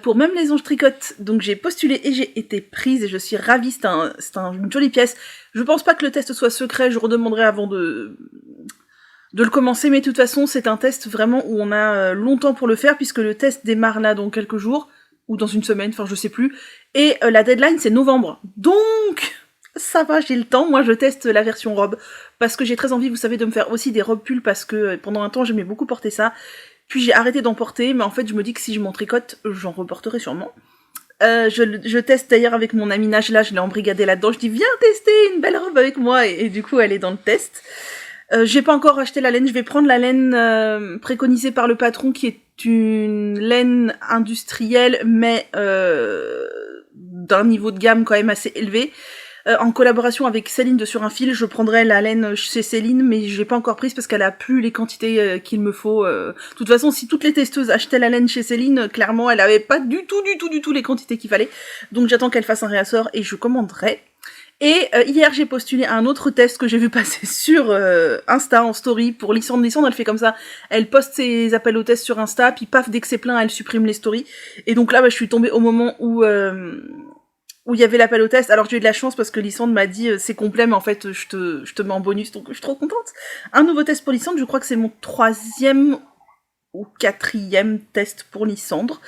pour même les ongles tricote, donc j'ai postulé et j'ai été prise et je suis ravie, c'est une jolie pièce. Je pense pas que le test soit secret, je redemanderai avant de le commencer, mais de toute façon c'est un test vraiment où on a longtemps pour le faire puisque le test démarre là dans quelques jours, ou dans une semaine, enfin je sais plus, et la deadline c'est novembre, donc ça va, j'ai le temps, moi je teste la version robe, parce que j'ai très envie, vous savez, de me faire aussi des robes pulls, parce que pendant un temps j'aimais beaucoup porter ça, puis j'ai arrêté d'en porter, mais en fait je me dis que si je m'en tricote, j'en reporterai sûrement. Je teste d'ailleurs avec mon amie Najla, je l'ai embrigadée là-dedans, je dis viens tester une belle robe avec moi, et du coup elle est dans le test. J'ai pas encore acheté la laine, je vais prendre la laine préconisée par le patron, qui est une laine industrielle, mais d'un niveau de gamme quand même assez élevé. En collaboration avec Céline de Sur un fil, je prendrai la laine chez Céline, mais je l'ai pas encore prise parce qu'elle a plus les quantités qu'il me faut. De toute façon, si toutes les testeuses achetaient la laine chez Céline, clairement, elle avait pas du tout les quantités qu'il fallait. Donc j'attends qu'elle fasse un réassort et je commanderai. Et hier, j'ai postulé à un autre test que j'ai vu passer sur Insta en story pour Lysandre. Lysandre, elle fait comme ça, elle poste ses appels au test sur Insta, puis paf, dès que c'est plein, elle supprime les stories. Et donc là, je suis tombée au moment où il y avait l'appel au test. Alors j'ai eu de la chance parce que Lysandre m'a dit c'est complet, mais en fait je te mets en bonus, donc je suis trop contente. Un nouveau test pour Lysandre, je crois que c'est mon 3e ou 4e test pour Lysandre.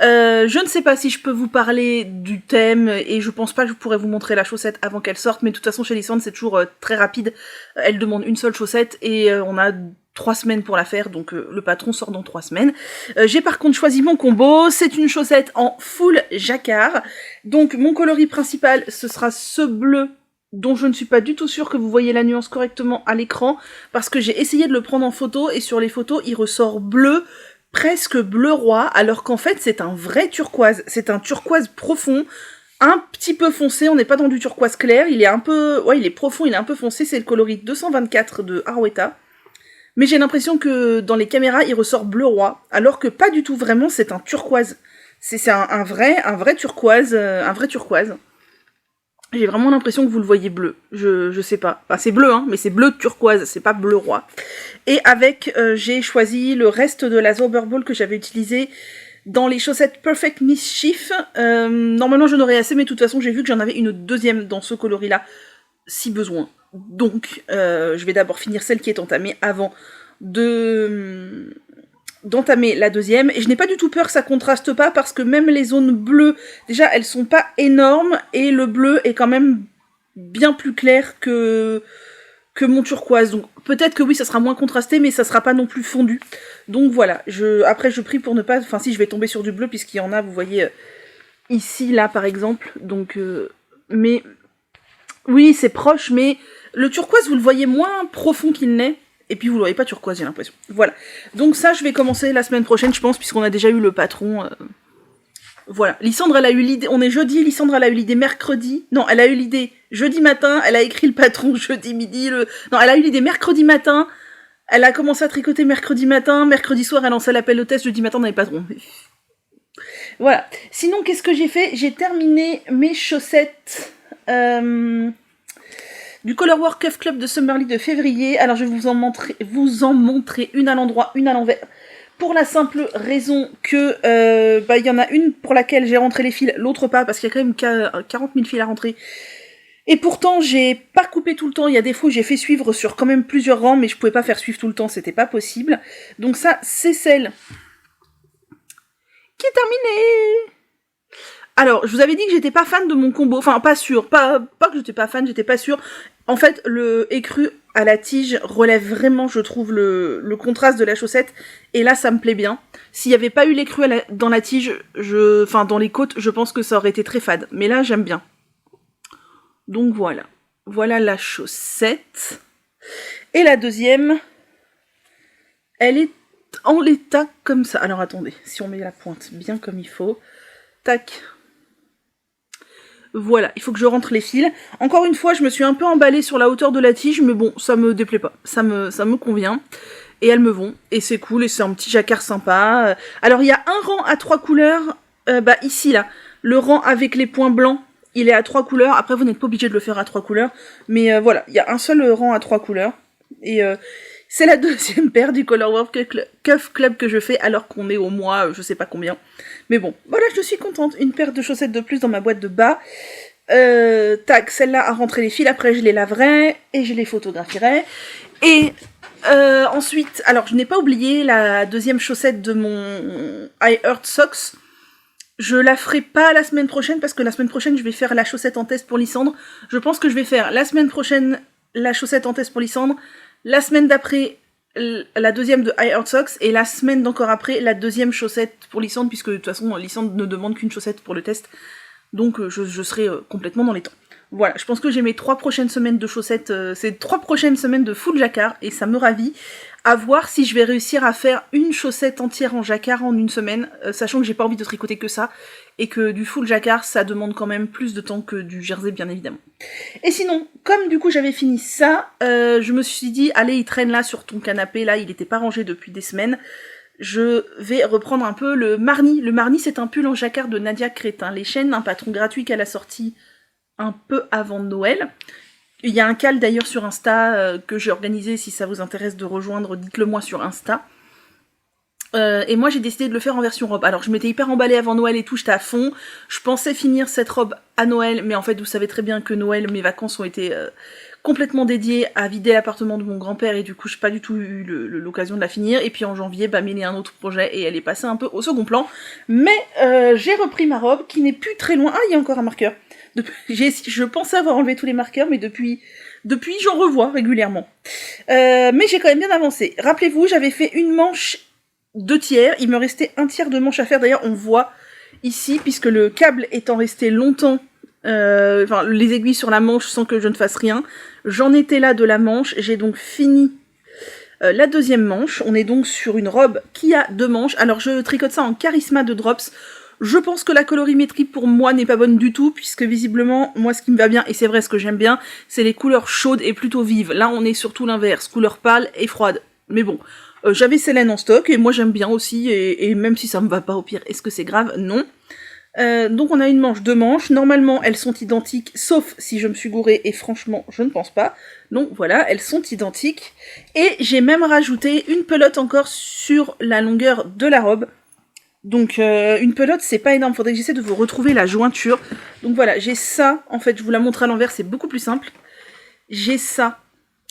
Je ne sais pas si je peux vous parler du thème, et je pense pas que je pourrais vous montrer la chaussette avant qu'elle sorte, mais de toute façon chez Lysandre c'est toujours très rapide. Elle demande une seule chaussette et on a 3 semaines pour la faire, donc le patron sort dans 3 semaines. J'ai par contre choisi mon combo, c'est une chaussette en full jacquard. Donc mon coloris principal, ce sera ce bleu, dont je ne suis pas du tout sûre que vous voyez la nuance correctement à l'écran, parce que j'ai essayé de le prendre en photo, et sur les photos, il ressort bleu, presque bleu roi, alors qu'en fait c'est un vrai turquoise. C'est un turquoise profond, un petit peu foncé, on n'est pas dans du turquoise clair, il est un peu... ouais, il est profond, il est un peu foncé, c'est le coloris 224 de Arweta. Mais j'ai l'impression que dans les caméras, il ressort bleu roi, alors que pas du tout, vraiment, c'est un turquoise. C'est un vrai turquoise, J'ai vraiment l'impression que vous le voyez bleu, je sais pas. Enfin, c'est bleu, hein, mais c'est bleu turquoise, c'est pas bleu roi. Et avec, j'ai choisi le reste de la Zauberball que j'avais utilisé dans les chaussettes Perfect Mischief. Normalement, j'en aurais assez, mais de toute façon, j'ai vu que j'en avais une deuxième dans ce coloris-là, si besoin. Donc, je vais d'abord finir celle qui est entamée avant d'entamer la deuxième. Et je n'ai pas du tout peur que ça contraste pas, parce que même les zones bleues, déjà, elles sont pas énormes, et le bleu est quand même bien plus clair que mon turquoise. Donc, peut-être que oui, ça sera moins contrasté, mais ça sera pas non plus fondu. Donc voilà, après je prie pour ne pas... Enfin si, je vais tomber sur du bleu, puisqu'il y en a, vous voyez, ici, là, par exemple. Donc, mais... oui, c'est proche, mais le turquoise, vous le voyez moins profond qu'il n'est. Et puis vous le voyez pas turquoise, j'ai l'impression. Voilà. Donc ça, je vais commencer la semaine prochaine, je pense, puisqu'on a déjà eu le patron. Voilà. Lysandre, elle a eu l'idée... On est jeudi, Lysandre, elle a eu l'idée mercredi. Non, elle a eu l'idée jeudi matin, elle a écrit le patron jeudi midi. Non, elle a eu l'idée mercredi matin. Elle a commencé à tricoter mercredi matin. Mercredi soir, elle lancé l'appel au test. Jeudi matin, on avait le patron. Voilà. Sinon, qu'est-ce que j'ai fait? J'ai terminé mes chaussettes... du Colorwork Cuff Club de Summerly de février. Alors je vais vous en montrer une à l'endroit, une à l'envers. Pour la simple raison que y en a une pour laquelle j'ai rentré les fils, l'autre pas, parce qu'il y a quand même 40 000 fils à rentrer. Et pourtant, j'ai pas coupé tout le temps. Il y a des fois où j'ai fait suivre sur quand même plusieurs rangs, mais je pouvais pas faire suivre tout le temps, c'était pas possible. Donc ça, c'est celle qui est terminée. Alors, je vous avais dit que j'étais pas fan de mon combo, enfin pas sûre, pas que j'étais pas fan, j'étais pas sûre. En fait, le écru à la tige relève vraiment, je trouve, le contraste de la chaussette, et là ça me plaît bien. S'il y avait pas eu l'écru dans la tige, dans les côtes, je pense que ça aurait été très fade, mais là j'aime bien. Donc voilà. Voilà la chaussette. Et la deuxième, elle est en l'état comme ça. Alors attendez, si on met la pointe bien comme il faut. Tac. Voilà, il faut que je rentre les fils. Encore une fois, je me suis un peu emballée sur la hauteur de la tige, mais bon, ça me déplaît pas. Ça me convient. Et elles me vont. Et c'est cool, et c'est un petit jacquard sympa. Alors, il y a un rang à 3 couleurs. Ici, là. Le rang avec les points blancs, il est à 3 couleurs. Après, vous n'êtes pas obligé de le faire à 3 couleurs. Mais voilà, il y a un seul rang à 3 couleurs. Et c'est la deuxième paire du Colorwork Cuff Club que je fais, alors qu'on est au mois, je sais pas combien. Mais bon, voilà, je suis contente. Une paire de chaussettes de plus dans ma boîte de bas. Tac, celle-là à rentrer les fils. Après, je les laverai et je les photographierai. Et ensuite, alors je n'ai pas oublié la deuxième chaussette de mon I Heart Socks. Je la ferai pas la semaine prochaine parce que la semaine prochaine, je vais faire la chaussette en test pour Lysandre. Je pense que je vais faire la semaine prochaine la chaussette en test pour Lysandre. La semaine d'après, la deuxième de I Heart Socks, et la semaine d'encore après, la deuxième chaussette pour Lysandre, puisque de toute façon, Lysandre ne demande qu'une chaussette pour le test, donc je serai complètement dans les temps. Voilà, je pense que j'ai mes 3 prochaines semaines de chaussettes, ces 3 prochaines semaines de full jacquard, et ça me ravit. À voir si je vais réussir à faire une chaussette entière en jacquard en une semaine, sachant que j'ai pas envie de tricoter que ça, et que du full jacquard, ça demande quand même plus de temps que du jersey, bien évidemment. Et sinon, comme du coup j'avais fini ça, je me suis dit, allez, il traîne là sur ton canapé, là, il était pas rangé depuis des semaines, je vais reprendre un peu le Marni. Le Marni, c'est un pull en jacquard de Nadia Crétin. Les chaînes, un patron gratuit qu'elle a sorti un peu avant Noël. Il y a un cal d'ailleurs sur Insta que j'ai organisé, si ça vous intéresse de rejoindre, dites-le moi sur Insta. Et moi j'ai décidé de le faire en version robe. Alors je m'étais hyper emballée avant Noël et tout, j'étais à fond. Je pensais finir cette robe à Noël, mais en fait vous savez très bien que Noël, mes vacances ont été complètement dédiées à vider l'appartement de mon grand-père et du coup j'ai pas du tout eu l'occasion de la finir. Et puis en janvier, Méné a un autre projet et elle est passée un peu au second plan. Mais j'ai repris ma robe qui n'est plus très loin. Ah, il y a encore un marqueur. Je pensais avoir enlevé tous les marqueurs, mais depuis j'en revois régulièrement. Mais j'ai quand même bien avancé. Rappelez-vous, j'avais fait une manche 2 tiers, il me restait un tiers de manche à faire. D'ailleurs, on voit ici, puisque le câble étant resté longtemps, les aiguilles sur la manche sans que je ne fasse rien, j'en étais là de la manche. J'ai donc fini la deuxième manche. On est donc sur une robe qui a 2 manches. Alors, je tricote ça en Charisma de Drops. Je pense que la colorimétrie pour moi n'est pas bonne du tout, puisque visiblement, moi ce qui me va bien, et c'est vrai ce que j'aime bien, c'est les couleurs chaudes et plutôt vives. Là on est surtout l'inverse, couleur pâle et froide. Mais bon, j'avais Célène en stock, et moi j'aime bien aussi, et même si ça me va pas au pire, est-ce que c'est grave? Non. Donc on a une manche, 2 manches, normalement elles sont identiques, sauf si je me suis gourée, et franchement je ne pense pas. Donc voilà, elles sont identiques. Et j'ai même rajouté une pelote encore sur la longueur de la robe. Donc une pelote c'est pas énorme, faudrait que j'essaie de vous retrouver la jointure. Donc voilà, j'ai ça, en fait je vous la montre à l'envers, c'est beaucoup plus simple. J'ai ça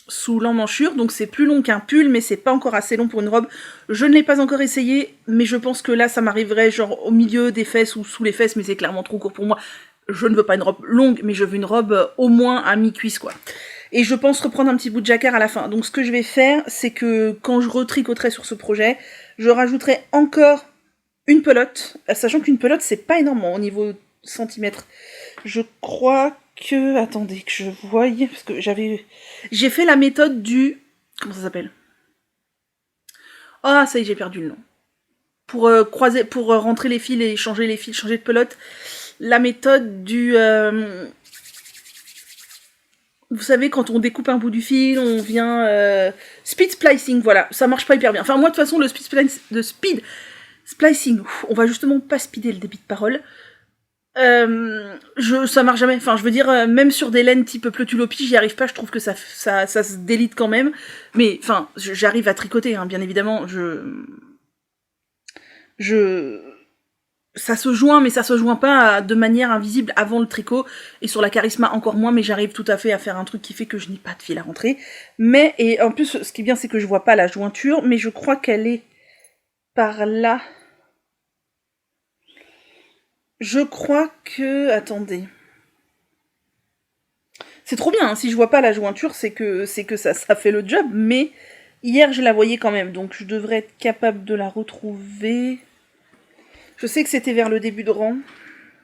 sous l'emmanchure, donc c'est plus long qu'un pull, mais c'est pas encore assez long pour une robe. Je ne l'ai pas encore essayé, mais je pense que là ça m'arriverait genre au milieu des fesses ou sous les fesses, mais c'est clairement trop court pour moi. Je ne veux pas une robe longue, mais je veux une robe au moins à mi-cuisse quoi. Et je pense reprendre un petit bout de jacquard à la fin. Donc ce que je vais faire, c'est que quand je retricoterai sur ce projet, je rajouterai encore une pelote, sachant qu'une pelote c'est pas énorme au niveau centimètre. Je crois que... Attendez que je voie, parce que j'ai fait la méthode du... Comment ça s'appelle? Ah, ça y est, j'ai perdu le nom. Pour rentrer les fils et changer les fils, changer de pelote. La méthode du... Vous savez, quand on découpe un bout du fil, on vient... Speed splicing, voilà. Ça marche pas hyper bien. Enfin, moi, de toute façon, le speed splicing, on va justement pas speeder le débit de parole. Ça marche jamais. Enfin, je veux dire, même sur des laines type Pleutulopie, j'y arrive pas. Je trouve que ça se délite quand même. Mais, enfin, j'arrive à tricoter, hein, bien évidemment. Ça se joint, mais ça se joint pas de manière invisible avant le tricot. Et sur la Charisma encore moins, mais j'arrive tout à fait à faire un truc qui fait que je n'ai pas de fil à rentrer. Mais, et en plus, ce qui est bien, c'est que je vois pas la jointure, mais je crois qu'elle est par là. Je crois que... Attendez. C'est trop bien, hein. Si je vois pas la jointure, c'est que ça fait le job, mais hier je la voyais quand même, donc je devrais être capable de la retrouver. Je sais que c'était vers le début de rang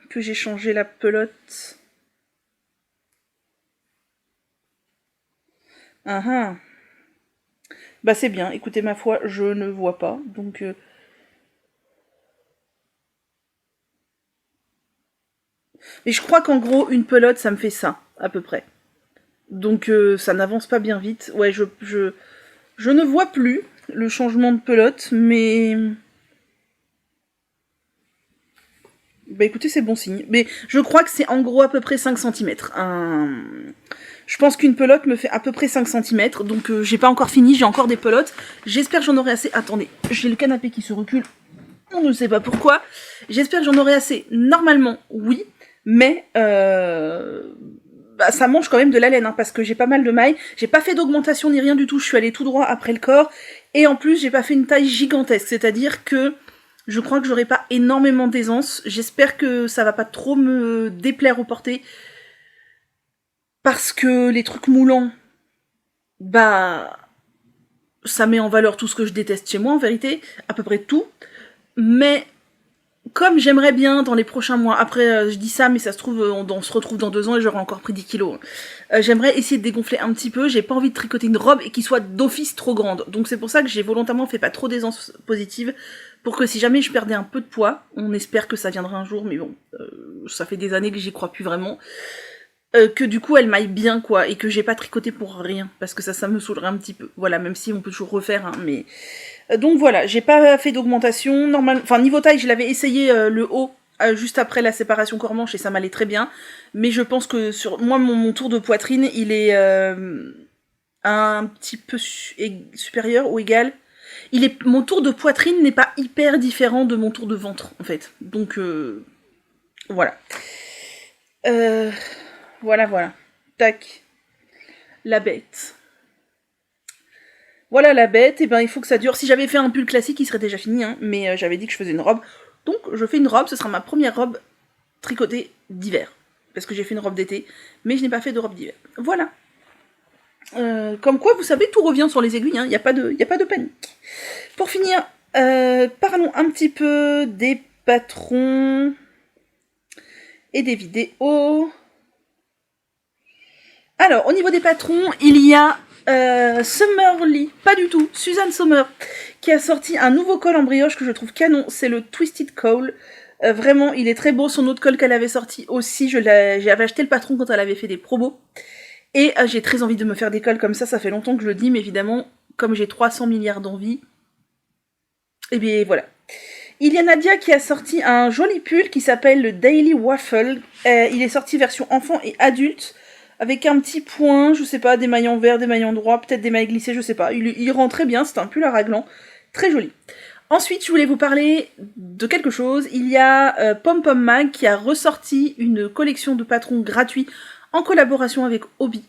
que j'ai changé la pelote. Ah ah. Bah c'est bien, écoutez ma foi, je ne vois pas, donc... Mais je crois qu'en gros, une pelote, ça me fait ça, à peu près. Donc ça n'avance pas bien vite. Ouais, je ne vois plus le changement de pelote, mais... Bah écoutez, c'est bon signe. Mais je crois que c'est en gros à peu près 5 centimètres. Je pense qu'une pelote me fait à peu près 5 centimètres, donc j'ai pas encore fini, j'ai encore des pelotes. J'espère que j'en aurai assez. Attendez, j'ai le canapé qui se recule. On ne sait pas pourquoi. J'espère que j'en aurai assez. Normalement, oui, mais bah, ça mange quand même de la laine, hein, parce que j'ai pas mal de mailles. J'ai pas fait d'augmentation ni rien du tout, je suis allée tout droit après le corps. Et en plus, j'ai pas fait une taille gigantesque, c'est-à-dire que je crois que j'aurai pas énormément d'aisance. J'espère que ça va pas trop me déplaire au porté. Parce que les trucs moulants, bah, ça met en valeur tout ce que je déteste chez moi, en vérité. À peu près tout. Mais comme j'aimerais bien dans les prochains mois, après je dis ça, mais ça se trouve, on se retrouve dans 2 ans et j'aurai encore pris 10 kilos. J'aimerais essayer de dégonfler un petit peu, j'ai pas envie de tricoter une robe et qui soit d'office trop grande. Donc c'est pour ça que j'ai volontairement fait pas trop d'aisance positive, pour que si jamais je perdais un peu de poids, on espère que ça viendra un jour, mais bon, ça fait des années que j'y crois plus vraiment, que du coup elle m'aille bien quoi, et que j'ai pas tricoté pour rien, parce que ça me saoulerait un petit peu. Voilà, même si on peut toujours refaire, hein, mais... Donc voilà, j'ai pas fait d'augmentation. Enfin, niveau taille, je l'avais essayé le haut juste après la séparation corps-manche et ça m'allait très bien. Mais je pense que sur moi, mon tour de poitrine, il est un petit peu supérieur ou égal. Mon tour de poitrine n'est pas hyper différent de mon tour de ventre, en fait. Donc voilà. Euh, voilà. Tac. La bête. Voilà la bête, et ben il faut que ça dure. Si j'avais fait un pull classique, il serait déjà fini, hein, mais j'avais dit que je faisais une robe. Donc je fais une robe, ce sera ma première robe tricotée d'hiver. Parce que j'ai fait une robe d'été, mais je n'ai pas fait de robe d'hiver. Voilà. Comme quoi, vous savez, tout revient sur les aiguilles, il n'y a pas de panique. Pour finir, parlons un petit peu des patrons et des vidéos. Alors, au niveau des patrons, il y a Summerly, pas du tout, Suzanne Sommer, qui a sorti un nouveau col en brioche que je trouve canon, c'est le Twisted Col. Vraiment, il est très beau, son autre col qu'elle avait sorti aussi, j'avais acheté le patron quand elle avait fait des promos. Et j'ai très envie de me faire des cols comme ça fait longtemps que je le dis, mais évidemment, comme j'ai 300 milliards d'envies, et bien voilà. Il y a Nadia qui a sorti un joli pull qui s'appelle le Daily Waffle. Il est sorti version enfant et adulte, avec un petit point, je sais pas, des mailles en vert, des mailles en droit, peut-être des mailles glissées, je sais pas. Il rend très bien, c'est un pull à raglan, très joli. Ensuite, je voulais vous parler de quelque chose. Il y a Pom Pom Mag qui a ressorti une collection de patrons gratuits en collaboration avec Hobby.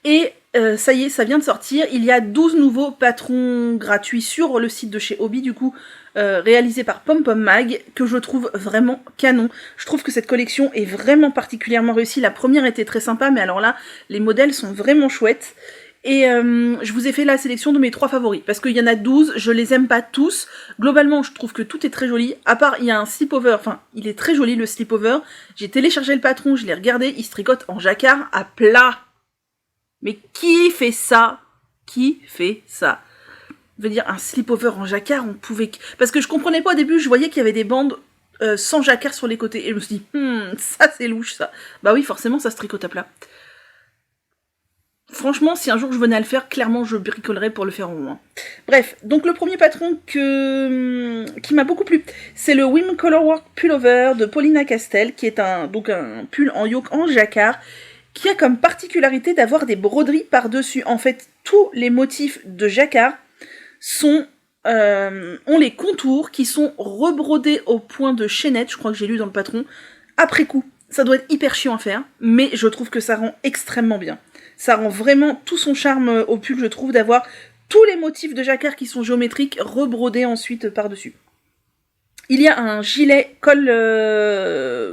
Et ça y est, ça vient de sortir. Il y a 12 nouveaux patrons gratuits sur le site de chez Hobby, du coup, réalisé par Pom Pom Mag, que je trouve vraiment canon. Je trouve que cette collection est vraiment particulièrement réussie. La première était très sympa, mais alors là, les modèles sont vraiment chouettes. Et je vous ai fait la sélection de mes 3 favoris, parce qu'il y en a 12, je les aime pas tous. Globalement, je trouve que tout est très joli, à part, il y a un slip-over, enfin, il est très joli le slip-over. J'ai téléchargé le patron, je l'ai regardé, il se tricote en jacquard à plat. Mais qui fait ça? Qui fait ça? Je veux dire, un slip-over en jacquard, on pouvait... Parce que je comprenais pas au début, je voyais qu'il y avait des bandes sans jacquard sur les côtés. Et je me suis dit, ça c'est louche ça. Bah oui, forcément, ça se tricote à plat. Franchement, si un jour je venais à le faire, clairement je bricolerais pour le faire au moins. Bref, donc le premier patron qui m'a beaucoup plu, c'est le Wim Colorwork Pullover de Paulina Castel, qui est un pull en yoke en jacquard, qui a comme particularité d'avoir des broderies par-dessus. En fait, tous les motifs de jacquard ont les contours qui sont rebrodés au point de chaînette, je crois que j'ai lu dans le patron, après coup. Ça doit être hyper chiant à faire, mais je trouve que ça rend extrêmement bien. Ça rend vraiment tout son charme au pull, je trouve, d'avoir tous les motifs de jacquard qui sont géométriques rebrodés ensuite par-dessus. Il y a un gilet col,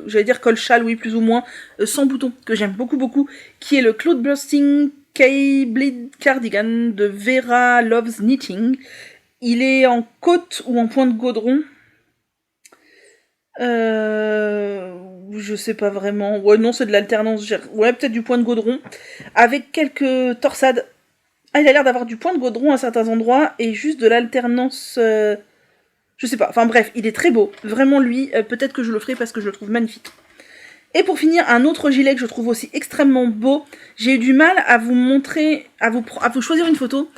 j'allais dire col châle, oui, plus ou moins, sans bouton, que j'aime beaucoup, qui est le Cloud Bursting K-Bleed Cardigan de Vera Loves Knitting. Il est en côte ou en point de gaudron. Je sais pas vraiment. Ouais, non, c'est de l'alternance. Ouais, peut-être du point de gaudron. Avec quelques torsades Ah, il a l'air d'avoir du point de gaudron à certains endroits et juste de l'alternance... Je sais pas, enfin bref, il est très beau. Vraiment lui, peut-être que je le ferai parce que je le trouve magnifique. Et pour finir, un autre gilet que je trouve aussi extrêmement beau. J'ai eu du mal à vous montrer, à vous choisir une photo.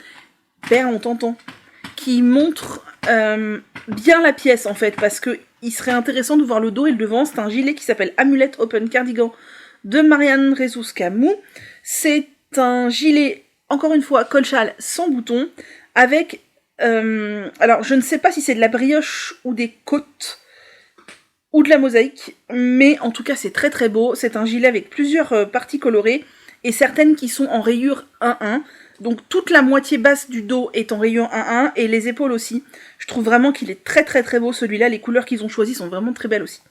Père, on t'entend. Qui montre bien la pièce en fait, parce que il serait intéressant de voir le dos et le devant. C'est un gilet qui s'appelle Amulette Open Cardigan de Marianne Rezus-Camus. C'est un gilet, encore une fois, col-châle sans bouton, avec... alors, je ne sais pas si c'est de la brioche ou des côtes, ou de la mosaïque, mais en tout cas, c'est très très beau. C'est un gilet avec plusieurs parties colorées, et certaines qui sont en rayure 1-1. Donc, toute la moitié basse du dos est en rayure 1-1, et les épaules aussi. Je trouve vraiment qu'il est très très très beau, celui-là. Les couleurs qu'ils ont choisies sont vraiment très belles aussi.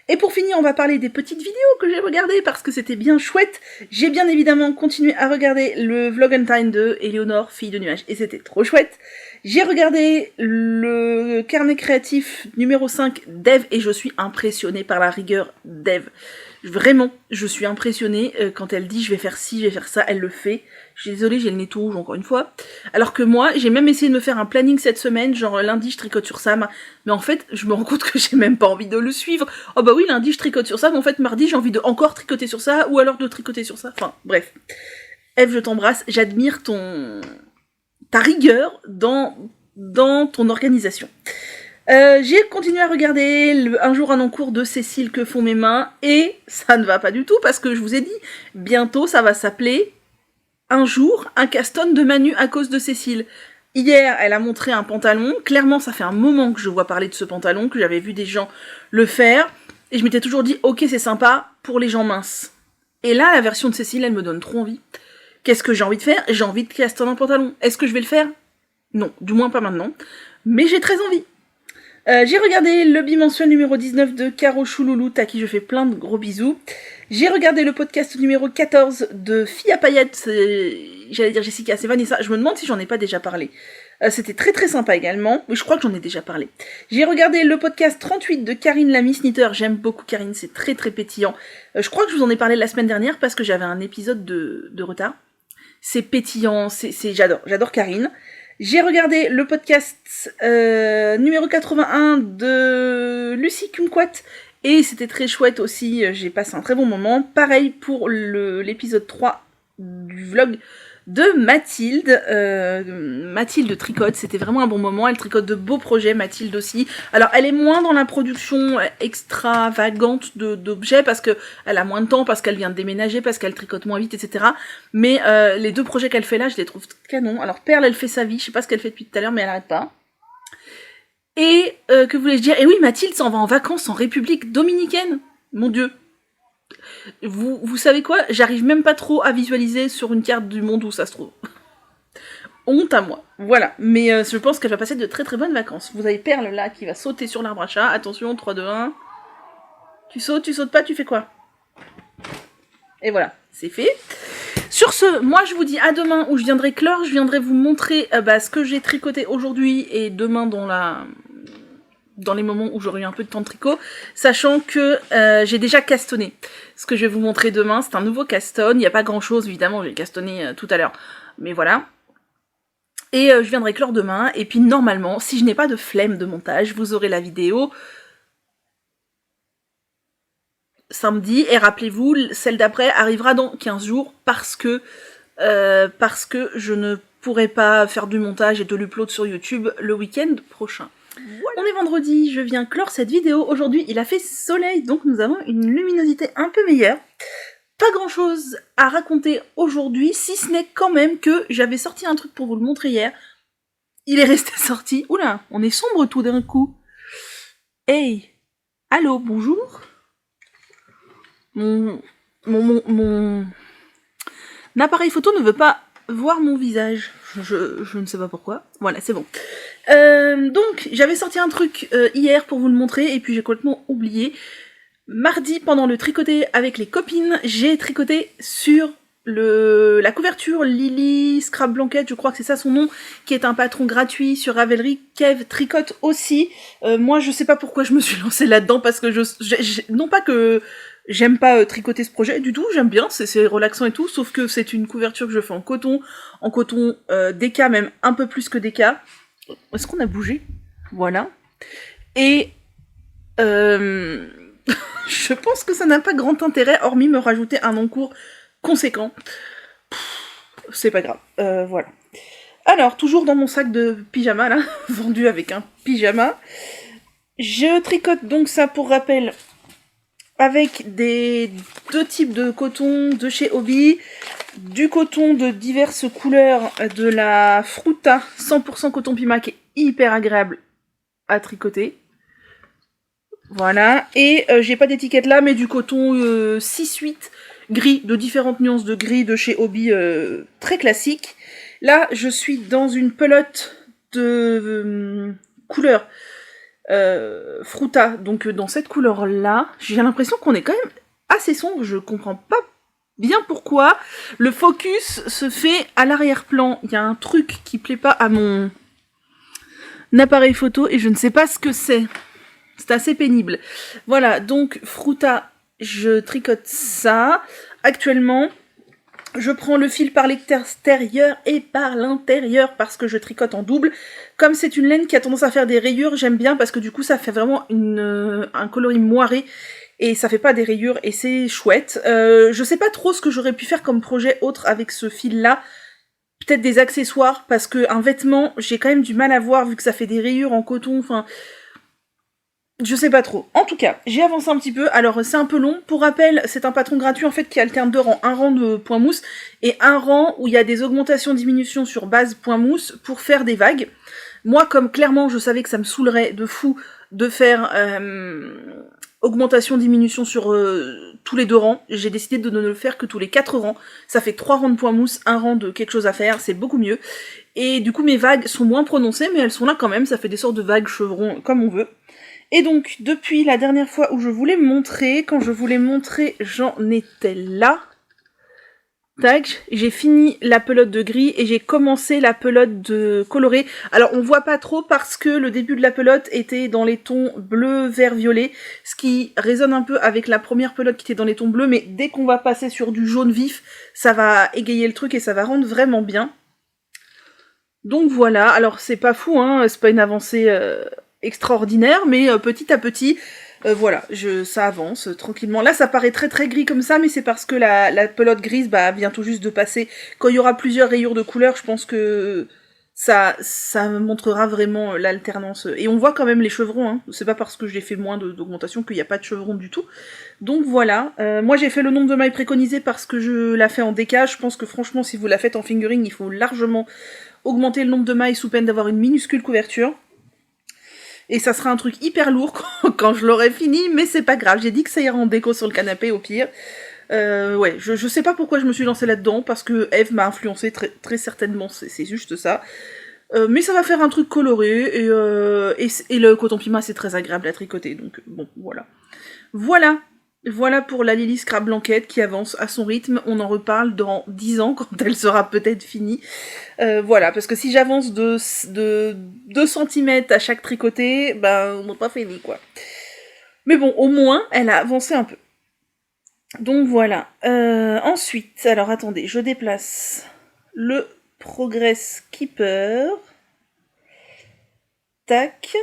Et pour finir, on va parler des petites vidéos que j'ai regardées parce que c'était bien chouette. J'ai bien évidemment continué à regarder le Vlog and Time de Éléonore, fille de nuages, et c'était trop chouette. J'ai regardé le carnet créatif numéro 5 d'Eve et je suis impressionnée par la rigueur d'Eve. Vraiment, je suis impressionnée quand elle dit je vais faire ci, je vais faire ça, elle le fait. Je suis désolée, j'ai le nez tout rouge encore une fois. Alors que moi, j'ai même essayé de me faire un planning cette semaine, genre lundi je tricote sur Sam, mais en fait, je me rends compte que j'ai même pas envie de le suivre. Oh bah oui, lundi je tricote sur ça, mais en fait mardi j'ai envie de encore tricoter sur ça, ou alors de tricoter sur ça, enfin bref. Eve, je t'embrasse, j'admire ta rigueur dans ton organisation. J'ai continué à regarder Un jour un encours de Cécile Que font mes mains, et ça ne va pas du tout, parce que je vous ai dit, bientôt ça va s'appeler Un jour un caston de Manu à cause de Cécile. Hier, elle a montré un pantalon, clairement ça fait un moment que je vois parler de ce pantalon, que j'avais vu des gens le faire, et je m'étais toujours dit, ok c'est sympa pour les gens minces. Et là, la version de Cécile, elle me donne trop envie. Qu'est-ce que j'ai envie de faire? J'ai envie de castonner un pantalon. Est-ce que je vais le faire? Non, du moins pas maintenant, mais j'ai très envie. J'ai regardé le bimensuel numéro 19 de Caro Choulouloute, à qui je fais plein de gros bisous. J'ai regardé le podcast numéro 14 de Fille à paillettes, j'allais dire Jessica, c'est Vanessa, je me demande si j'en ai pas déjà parlé. C'était très très sympa également, mais je crois que j'en ai déjà parlé. J'ai regardé le podcast 38 de Karine la Miss Knitter, j'aime beaucoup Karine, c'est très très pétillant. Je crois que je vous en ai parlé la semaine dernière parce que j'avais un épisode de retard. C'est pétillant, j'adore Karine. J'ai regardé le podcast numéro 81 de Lucie Kumquat, et c'était très chouette aussi, j'ai passé un très bon moment. Pareil pour l'épisode 3 du vlog de Mathilde. Mathilde tricote, c'était vraiment un bon moment, elle tricote de beaux projets, Mathilde aussi. Alors elle est moins dans la production extravagante d'objets, parce que elle a moins de temps, parce qu'elle vient de déménager, parce qu'elle tricote moins vite, etc. Mais les deux projets qu'elle fait là, je les trouve canon. Alors Perle, elle fait sa vie, je sais pas ce qu'elle fait depuis tout à l'heure, mais elle arrête pas. Et que voulais-je dire? Et oui, Mathilde s'en va en vacances en République Dominicaine. Mon Dieu. Vous savez quoi? J'arrive même pas trop à visualiser sur une carte du monde où ça se trouve. Honte à moi. Voilà. Mais je pense qu'elle va passer de très très bonnes vacances. Vous avez Perle là qui va sauter sur l'arbre à chat. Attention, 3, 2, 1. Tu sautes pas, tu fais quoi? Et voilà, c'est fait. Sur ce, moi je vous dis à demain où je viendrai clore. Je viendrai vous montrer ce que j'ai tricoté aujourd'hui et demain dans les moments où j'aurai eu un peu de temps de tricot, sachant que j'ai déjà castonné. Ce que je vais vous montrer demain, c'est un nouveau caston. Il n'y a pas grand chose, évidemment, j'ai castonné tout à l'heure. Mais voilà. Et je viendrai clore demain. Et puis normalement, si je n'ai pas de flemme de montage, vous aurez la vidéo samedi. Et rappelez-vous, celle d'après arrivera dans 15 jours parce que je ne pourrai pas faire du montage et de l'upload sur YouTube le week-end prochain. Voilà. On est vendredi, je viens clore cette vidéo. Aujourd'hui, il a fait soleil, donc nous avons une luminosité un peu meilleure. Pas grand chose à raconter aujourd'hui, si ce n'est quand même que j'avais sorti un truc pour vous le montrer hier. Il est resté sorti. Oula, on est sombre tout d'un coup. Hey, allô, bonjour. Mon appareil photo ne veut pas voir mon visage. Je ne sais pas pourquoi. Voilà, c'est bon. Donc, j'avais sorti un truc hier pour vous le montrer, et puis j'ai complètement oublié. Mardi, pendant le tricoté avec les copines, j'ai tricoté sur la couverture Lily Scrap Blanket, je crois que c'est ça son nom, qui est un patron gratuit sur Ravelry. Kev tricote aussi. Moi, je sais pas pourquoi je me suis lancée là-dedans, parce que non pas que J'aime pas tricoter ce projet du tout, j'aime bien, c'est relaxant et tout, sauf que c'est une couverture que je fais en coton DK, même un peu plus que DK. Est-ce qu'on a bougé? Voilà. Et je pense que ça n'a pas grand intérêt, hormis me rajouter un encours conséquent. C'est pas grave, voilà. Alors, toujours dans mon sac de pyjama, là, vendu avec un pyjama, je tricote donc ça pour rappel avec deux types de coton de chez Hobby, du coton de diverses couleurs de la Fruta 100% coton Pima qui est hyper agréable à tricoter. Voilà, et j'ai pas d'étiquette là, mais du coton 6-8 gris, de différentes nuances de gris de chez Hobby, très classique. Là, je suis dans une pelote de couleur Fruta, donc dans cette couleur-là. J'ai l'impression qu'on est quand même assez sombre, je comprends pas bien pourquoi. Le focus se fait à l'arrière-plan. Il y a un truc qui plaît pas à mon appareil photo et je ne sais pas ce que c'est. C'est assez pénible. Voilà, donc Fruta, je tricote ça. Actuellement, je prends le fil par l'extérieur et par l'intérieur parce que je tricote en double. Comme c'est une laine qui a tendance à faire des rayures, j'aime bien parce que du coup ça fait vraiment un coloris moiré et ça fait pas des rayures et c'est chouette. Je sais pas trop ce que j'aurais pu faire comme projet autre avec ce fil-là. Peut-être des accessoires parce que un vêtement, j'ai quand même du mal à voir vu que ça fait des rayures en coton, enfin... Je sais pas trop. En tout cas, j'ai avancé un petit peu. Alors, c'est un peu long. Pour rappel, c'est un patron gratuit, en fait, qui alterne deux rangs. Un rang de point mousse et un rang où il y a des augmentations-diminutions sur base point mousse pour faire des vagues. Moi, comme clairement, je savais que ça me saoulerait de fou de faire augmentation-diminution sur tous les deux rangs, j'ai décidé de ne le faire que tous les 4 rangs. Ça fait 3 rangs de point mousse, un rang de quelque chose à faire, c'est beaucoup mieux. Et du coup, mes vagues sont moins prononcées, mais elles sont là quand même. Ça fait des sortes de vagues chevrons, comme on veut. Et donc, depuis la dernière fois où je voulais montrer, quand je voulais montrer, j'en étais là. Tac, j'ai fini la pelote de gris et j'ai commencé la pelote de coloré. Alors, on voit pas trop parce que le début de la pelote était dans les tons bleu, vert, violet, ce qui résonne un peu avec la première pelote qui était dans les tons bleus, mais dès qu'on va passer sur du jaune vif, ça va égayer le truc et ça va rendre vraiment bien. Donc voilà, alors c'est pas fou, hein, c'est pas une avancée... extraordinaire, mais petit à petit, voilà, ça avance tranquillement. Là, ça paraît très très gris comme ça, mais c'est parce que la pelote grise vient tout juste de passer. Quand il y aura plusieurs rayures de couleurs, je pense que ça montrera vraiment l'alternance. Et on voit quand même les chevrons, hein. C'est pas parce que j'ai fait moins d'augmentation qu'il n'y a pas de chevrons du tout. Donc voilà, moi j'ai fait le nombre de mailles préconisé parce que je la fais en décage. Je pense que franchement, si vous la faites en fingering, il faut largement augmenter le nombre de mailles sous peine d'avoir une minuscule couverture. Et ça sera un truc hyper lourd quand je l'aurai fini, mais c'est pas grave, j'ai dit que ça ira en déco sur le canapé au pire. Ouais, je sais pas pourquoi je me suis lancée là-dedans, parce que Eve m'a influencée très, très certainement, c'est juste ça. Mais ça va faire un truc coloré, et le coton Pima c'est très agréable à tricoter, donc bon, voilà. Voilà pour la Lily Scrap Blanquette qui avance à son rythme. On en reparle dans 10 ans quand elle sera peut-être finie. Voilà, parce que si j'avance de 2 cm à chaque tricoté, on n'a pas fini quoi. Mais bon, au moins, elle a avancé un peu. Donc voilà. Ensuite, alors attendez, je déplace le Progress Keeper. Tac.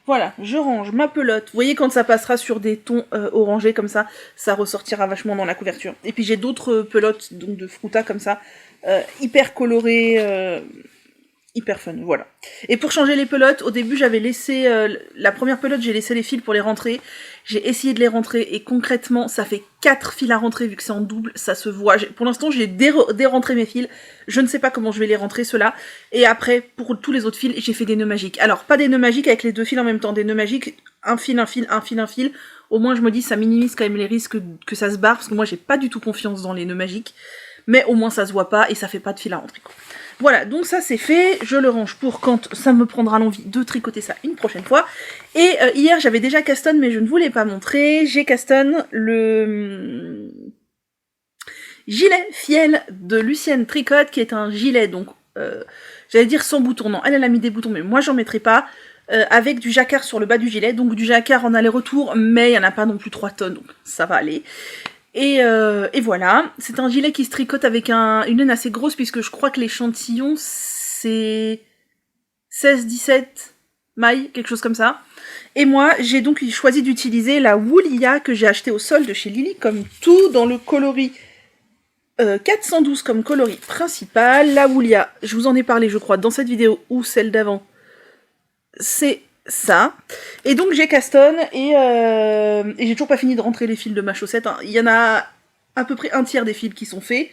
Voilà, je range ma pelote. Vous voyez, quand ça passera sur des tons orangés comme ça ressortira vachement dans la couverture. Et puis j'ai d'autres pelotes donc de Fruta comme ça, hyper colorées, hyper fun, voilà. Et pour changer les pelotes, au début j'avais laissé, la première pelote j'ai laissé les fils pour les rentrer. J'ai essayé de les rentrer et concrètement ça fait 4 fils à rentrer vu que c'est en double, ça se voit. Pour l'instant j'ai dérentré mes fils, je ne sais pas comment je vais les rentrer ceux-là. Et après pour tous les autres fils j'ai fait des nœuds magiques. Alors pas des nœuds magiques avec les 2 fils en même temps, des nœuds magiques, un fil, un fil, un fil, un fil. Au moins je me dis ça minimise quand même les risques que ça se barre parce que moi j'ai pas du tout confiance dans les nœuds magiques. Mais au moins ça se voit pas et ça fait pas de fil à rentrer quoi. Voilà, donc ça c'est fait, je le range pour quand ça me prendra l'envie de tricoter ça une prochaine fois. Et hier j'avais déjà caston mais je ne vous l'ai pas montré, j'ai caston le gilet fiel de Lucienne Tricotte qui est un gilet donc, j'allais dire sans bouton, non, elle a mis des boutons mais moi j'en mettrai pas. avec du jacquard sur le bas du gilet, donc du jacquard en aller-retour, mais il n'y en a pas non plus 3 tonnes, donc ça va aller. Et voilà, c'est un gilet qui se tricote avec une laine assez grosse, puisque je crois que l'échantillon, c'est 16-17 mailles, quelque chose comme ça. Et moi, j'ai donc choisi d'utiliser la Woolia que j'ai achetée au solde chez Lily, comme tout dans le coloris 412 comme coloris principal. La Woolia, je vous en ai parlé, je crois, dans cette vidéo ou celle d'avant, c'est ça. Et donc j'ai Caston, et j'ai toujours pas fini de rentrer les fils de ma chaussette. Hein. Il y en a à peu près un tiers des fils qui sont faits.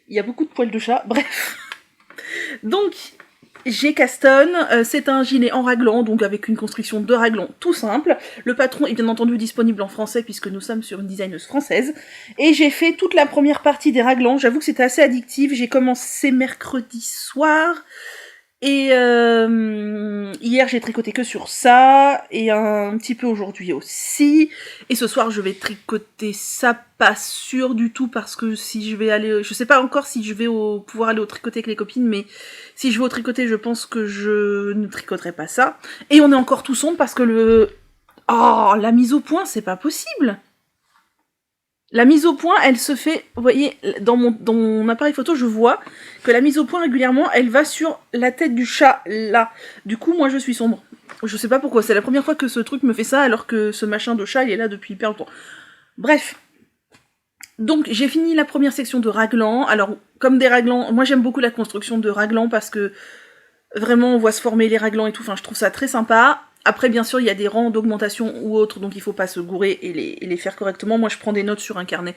Il y a beaucoup de poils de chat, bref. Donc, j'ai Caston, c'est un gilet en raglan, donc avec une construction de raglan tout simple. Le patron est bien entendu disponible en français, puisque nous sommes sur une designeuse française. Et j'ai fait toute la première partie des raglans, j'avoue que c'était assez addictif. J'ai commencé mercredi soir, et hier j'ai tricoté que sur ça, et un petit peu aujourd'hui aussi. Et ce soir je vais tricoter ça, pas sûr du tout, parce que si je vais aller... Je sais pas encore si je vais pouvoir aller au tricoter avec les copines, mais si je vais au tricoter, je pense que je ne tricoterai pas ça. Et on est encore tout sombre parce que Oh, la mise au point, c'est pas possible. La mise au point, elle se fait, vous voyez, dans mon appareil photo, je vois que la mise au point, régulièrement, elle va sur la tête du chat, là. Du coup, moi, je suis sombre. Je sais pas pourquoi, c'est la première fois que ce truc me fait ça, alors que ce machin de chat, il est là depuis hyper longtemps. Bref. Donc, j'ai fini la première section de raglan. Alors, comme des raglans, moi, j'aime beaucoup la construction de raglans, parce que, vraiment, on voit se former les raglans et tout, enfin, je trouve ça très sympa. Après, bien sûr, il y a des rangs d'augmentation ou autres, donc il faut pas se gourer et les faire correctement. Moi, je prends des notes sur un carnet.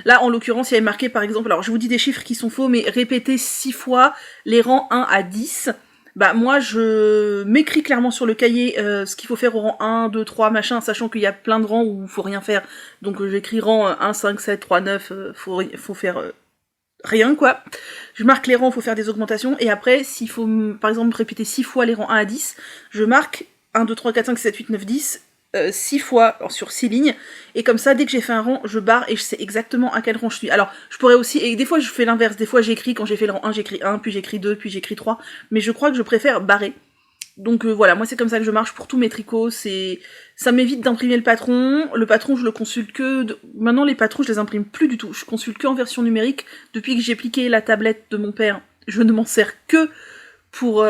Là, en l'occurrence, il y avait marqué, par exemple, alors je vous dis des chiffres qui sont faux, mais répétez 6 fois les rangs 1 à 10. Bah, moi, je m'écris clairement sur le cahier ce qu'il faut faire au rang 1, 2, 3, machin, sachant qu'il y a plein de rangs où il faut rien faire. Donc, j'écris rang 1, 5, 7, 3, 9, faut faire... rien, quoi. Je marque les rangs, il faut faire des augmentations, et après, s'il faut, par exemple, répéter 6 fois les rangs 1 à 10, je marque 1, 2, 3, 4, 5, 7, 8, 9, 10, 6 fois sur 6 lignes, et comme ça, dès que j'ai fait un rang, je barre, et je sais exactement à quel rang je suis. Alors, je pourrais aussi, et des fois, je fais l'inverse, des fois, j'écris, quand j'ai fait le rang 1, j'écris 1, puis j'écris 2, puis j'écris 3, mais je crois que je préfère barrer. Donc voilà, moi c'est comme ça que je marche pour tous mes tricots, ça m'évite d'imprimer le patron je le consulte maintenant les patrons je les imprime plus du tout, je consulte que en version numérique, depuis que j'ai plié la tablette de mon père, je ne m'en sers que pour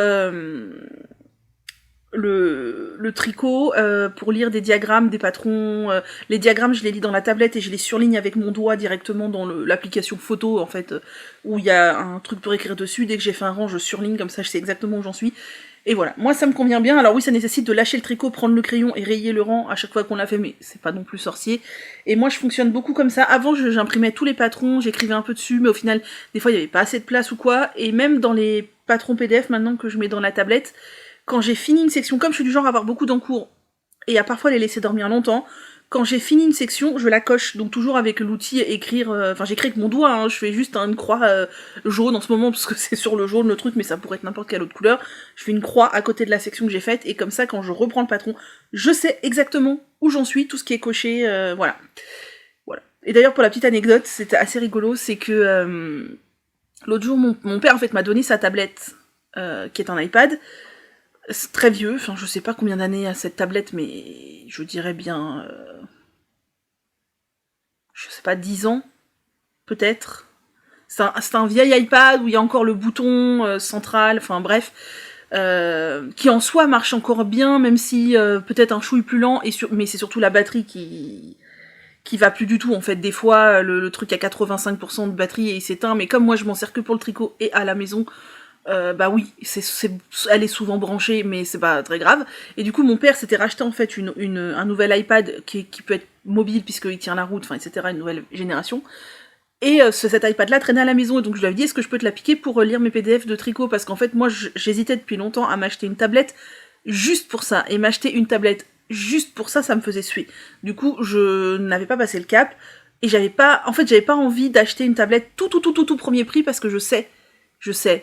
le tricot, pour lire des diagrammes des patrons, les diagrammes je les lis dans la tablette et je les surligne avec mon doigt directement dans l'application photo en fait, où il y a un truc pour écrire dessus, dès que j'ai fait un rang je surligne, comme ça je sais exactement où j'en suis. Et voilà, moi ça me convient bien. Alors oui, ça nécessite de lâcher le tricot, prendre le crayon et rayer le rang à chaque fois qu'on l'a fait, mais c'est pas non plus sorcier. Et moi je fonctionne beaucoup comme ça. Avant j'imprimais tous les patrons, j'écrivais un peu dessus, mais au final, des fois il y avait pas assez de place ou quoi. Et même dans les patrons PDF maintenant que je mets dans la tablette, quand j'ai fini une section, comme je suis du genre à avoir beaucoup d'encours et à parfois les laisser dormir longtemps, quand j'ai fini une section, je la coche, donc toujours avec l'outil écrire, enfin j'écris avec mon doigt, hein, je fais juste une croix jaune en ce moment, parce que c'est sur le jaune le truc, mais ça pourrait être n'importe quelle autre couleur, je fais une croix à côté de la section que j'ai faite, et comme ça quand je reprends le patron, je sais exactement où j'en suis, tout ce qui est coché, voilà. Et d'ailleurs pour la petite anecdote, c'était assez rigolo, c'est que l'autre jour mon père en fait m'a donné sa tablette, qui est un iPad, c'est très vieux, enfin je sais pas combien d'années a cette tablette, mais je dirais bien... je sais pas, 10 ans, peut-être. C'est un vieil iPad où il y a encore le bouton central, enfin bref, qui en soi marche encore bien, même si peut-être un chouille plus lent, mais c'est surtout la batterie qui va plus du tout, en fait. Des fois, le truc a 85% de batterie et il s'éteint, mais comme moi je m'en sers que pour le tricot et à la maison, bah oui, elle est souvent branchée, mais c'est pas très grave. Et du coup, mon père s'était racheté en fait un nouvel iPad qui peut être mobile puisqu'il tient la route, enfin etc., une nouvelle génération. Et cet iPad-là traînait à la maison, et donc je lui avais dit, est-ce que je peux te la piquer pour lire mes PDF de tricot, parce qu'en fait, moi, j'hésitais depuis longtemps à m'acheter une tablette juste pour ça, et m'acheter une tablette juste pour ça me faisait suer. Du coup, je n'avais pas passé le cap, et j'avais pas envie d'acheter une tablette tout premier prix, parce que je sais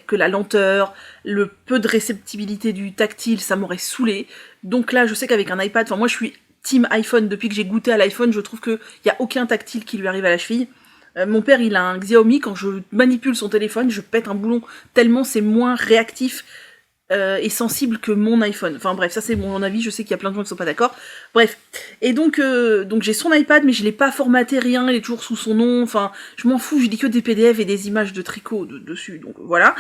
que la lenteur, le peu de réceptibilité du tactile, ça m'aurait saoulé. Donc là, je sais qu'avec un iPad, enfin moi je suis team iPhone, depuis que j'ai goûté à l'iPhone, je trouve qu'il n'y a aucun tactile qui lui arrive à la cheville. Mon père, il a un Xiaomi, quand je manipule son téléphone, je pète un boulon, tellement c'est moins réactif. est sensible que mon iPhone. Enfin bref, ça c'est mon avis, je sais qu'il y a plein de gens qui sont pas d'accord. Bref. Et donc j'ai son iPad, mais je l'ai pas formaté, rien, il est toujours sous son nom, enfin, je m'en fous, je dis que des PDF et des images de tricot dessus, donc voilà.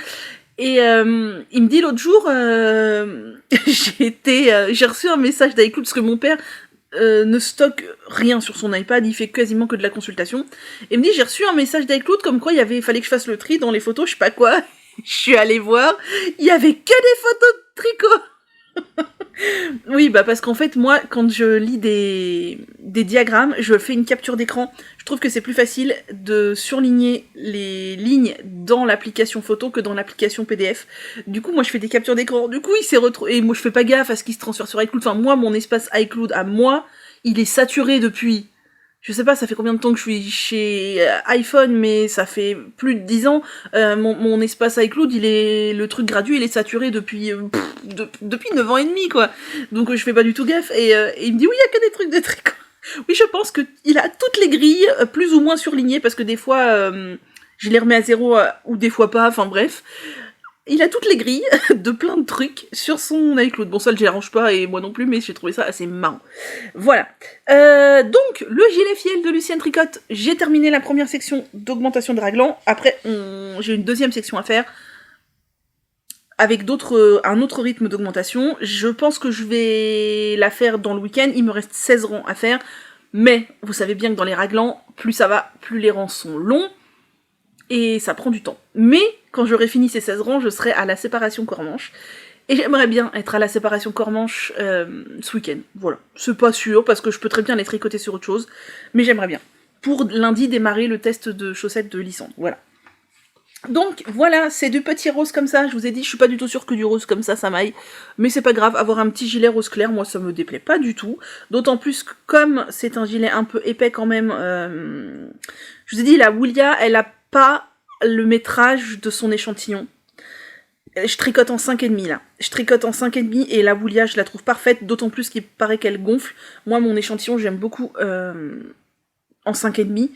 Et il me dit l'autre jour, j'ai reçu un message d'iCloud, parce que mon père ne stocke rien sur son iPad, il fait quasiment que de la consultation. Et il me dit, j'ai reçu un message d'iCloud comme quoi fallait que je fasse le tri dans les photos, je sais pas quoi. Je suis allée voir, il y avait que des photos de tricot. Oui, bah parce qu'en fait, moi, quand je lis des diagrammes, je fais une capture d'écran. Je trouve que c'est plus facile de surligner les lignes dans l'application photo que dans l'application PDF. Du coup, moi, je fais des captures d'écran. Du coup, il s'est retrouvé... Et moi, je fais pas gaffe à ce qui se transfère sur iCloud. Enfin, moi, mon espace iCloud à moi, il est saturé depuis... Je sais pas, ça fait combien de temps que je suis chez iPhone, mais ça fait plus de 10 ans. Mon espace iCloud, le truc gratuit, il est saturé depuis 9 ans et demi, quoi. Donc je fais pas du tout gaffe. Et il me dit, oui, il y a que des trucs de tricot. Oui, je pense que il a toutes les grilles, plus ou moins surlignées, parce que des fois, je les remets à zéro, ou des fois pas, enfin bref. Il a toutes les grilles de plein de trucs sur son iCloud. Bon, ça le dérange pas, et moi non plus, mais j'ai trouvé ça assez marrant. Voilà. Donc, le gilet fiel de Lucienne Tricotte, j'ai terminé la première section d'augmentation de raglan. Après, j'ai une deuxième section à faire, avec un autre rythme d'augmentation. Je pense que je vais la faire dans le week-end. Il me reste 16 rangs à faire. Mais, vous savez bien que dans les raglans, plus ça va, plus les rangs sont longs. Et ça prend du temps. Mais, quand j'aurai fini ces 16 rangs, je serai à la séparation corps-manche. Et j'aimerais bien être à la séparation corps-manche ce week-end. Voilà. C'est pas sûr, parce que je peux très bien les tricoter sur autre chose. Mais j'aimerais bien. Pour lundi, démarrer le test de chaussettes de Lysandre. Voilà. Donc, voilà, c'est du petit rose comme ça. Je vous ai dit, je suis pas du tout sûre que du rose comme ça m'aille. Mais c'est pas grave, avoir un petit gilet rose clair, moi, ça me déplaît pas du tout. D'autant plus que, comme c'est un gilet un peu épais quand même... je vous ai dit, la Woolia, elle a pas le métrage de son échantillon. Je tricote en 5,5 là. Je tricote en 5,5 et la Woolia, je la trouve parfaite, d'autant plus qu'il paraît qu'elle gonfle. Moi, mon échantillon, j'aime beaucoup en 5,5.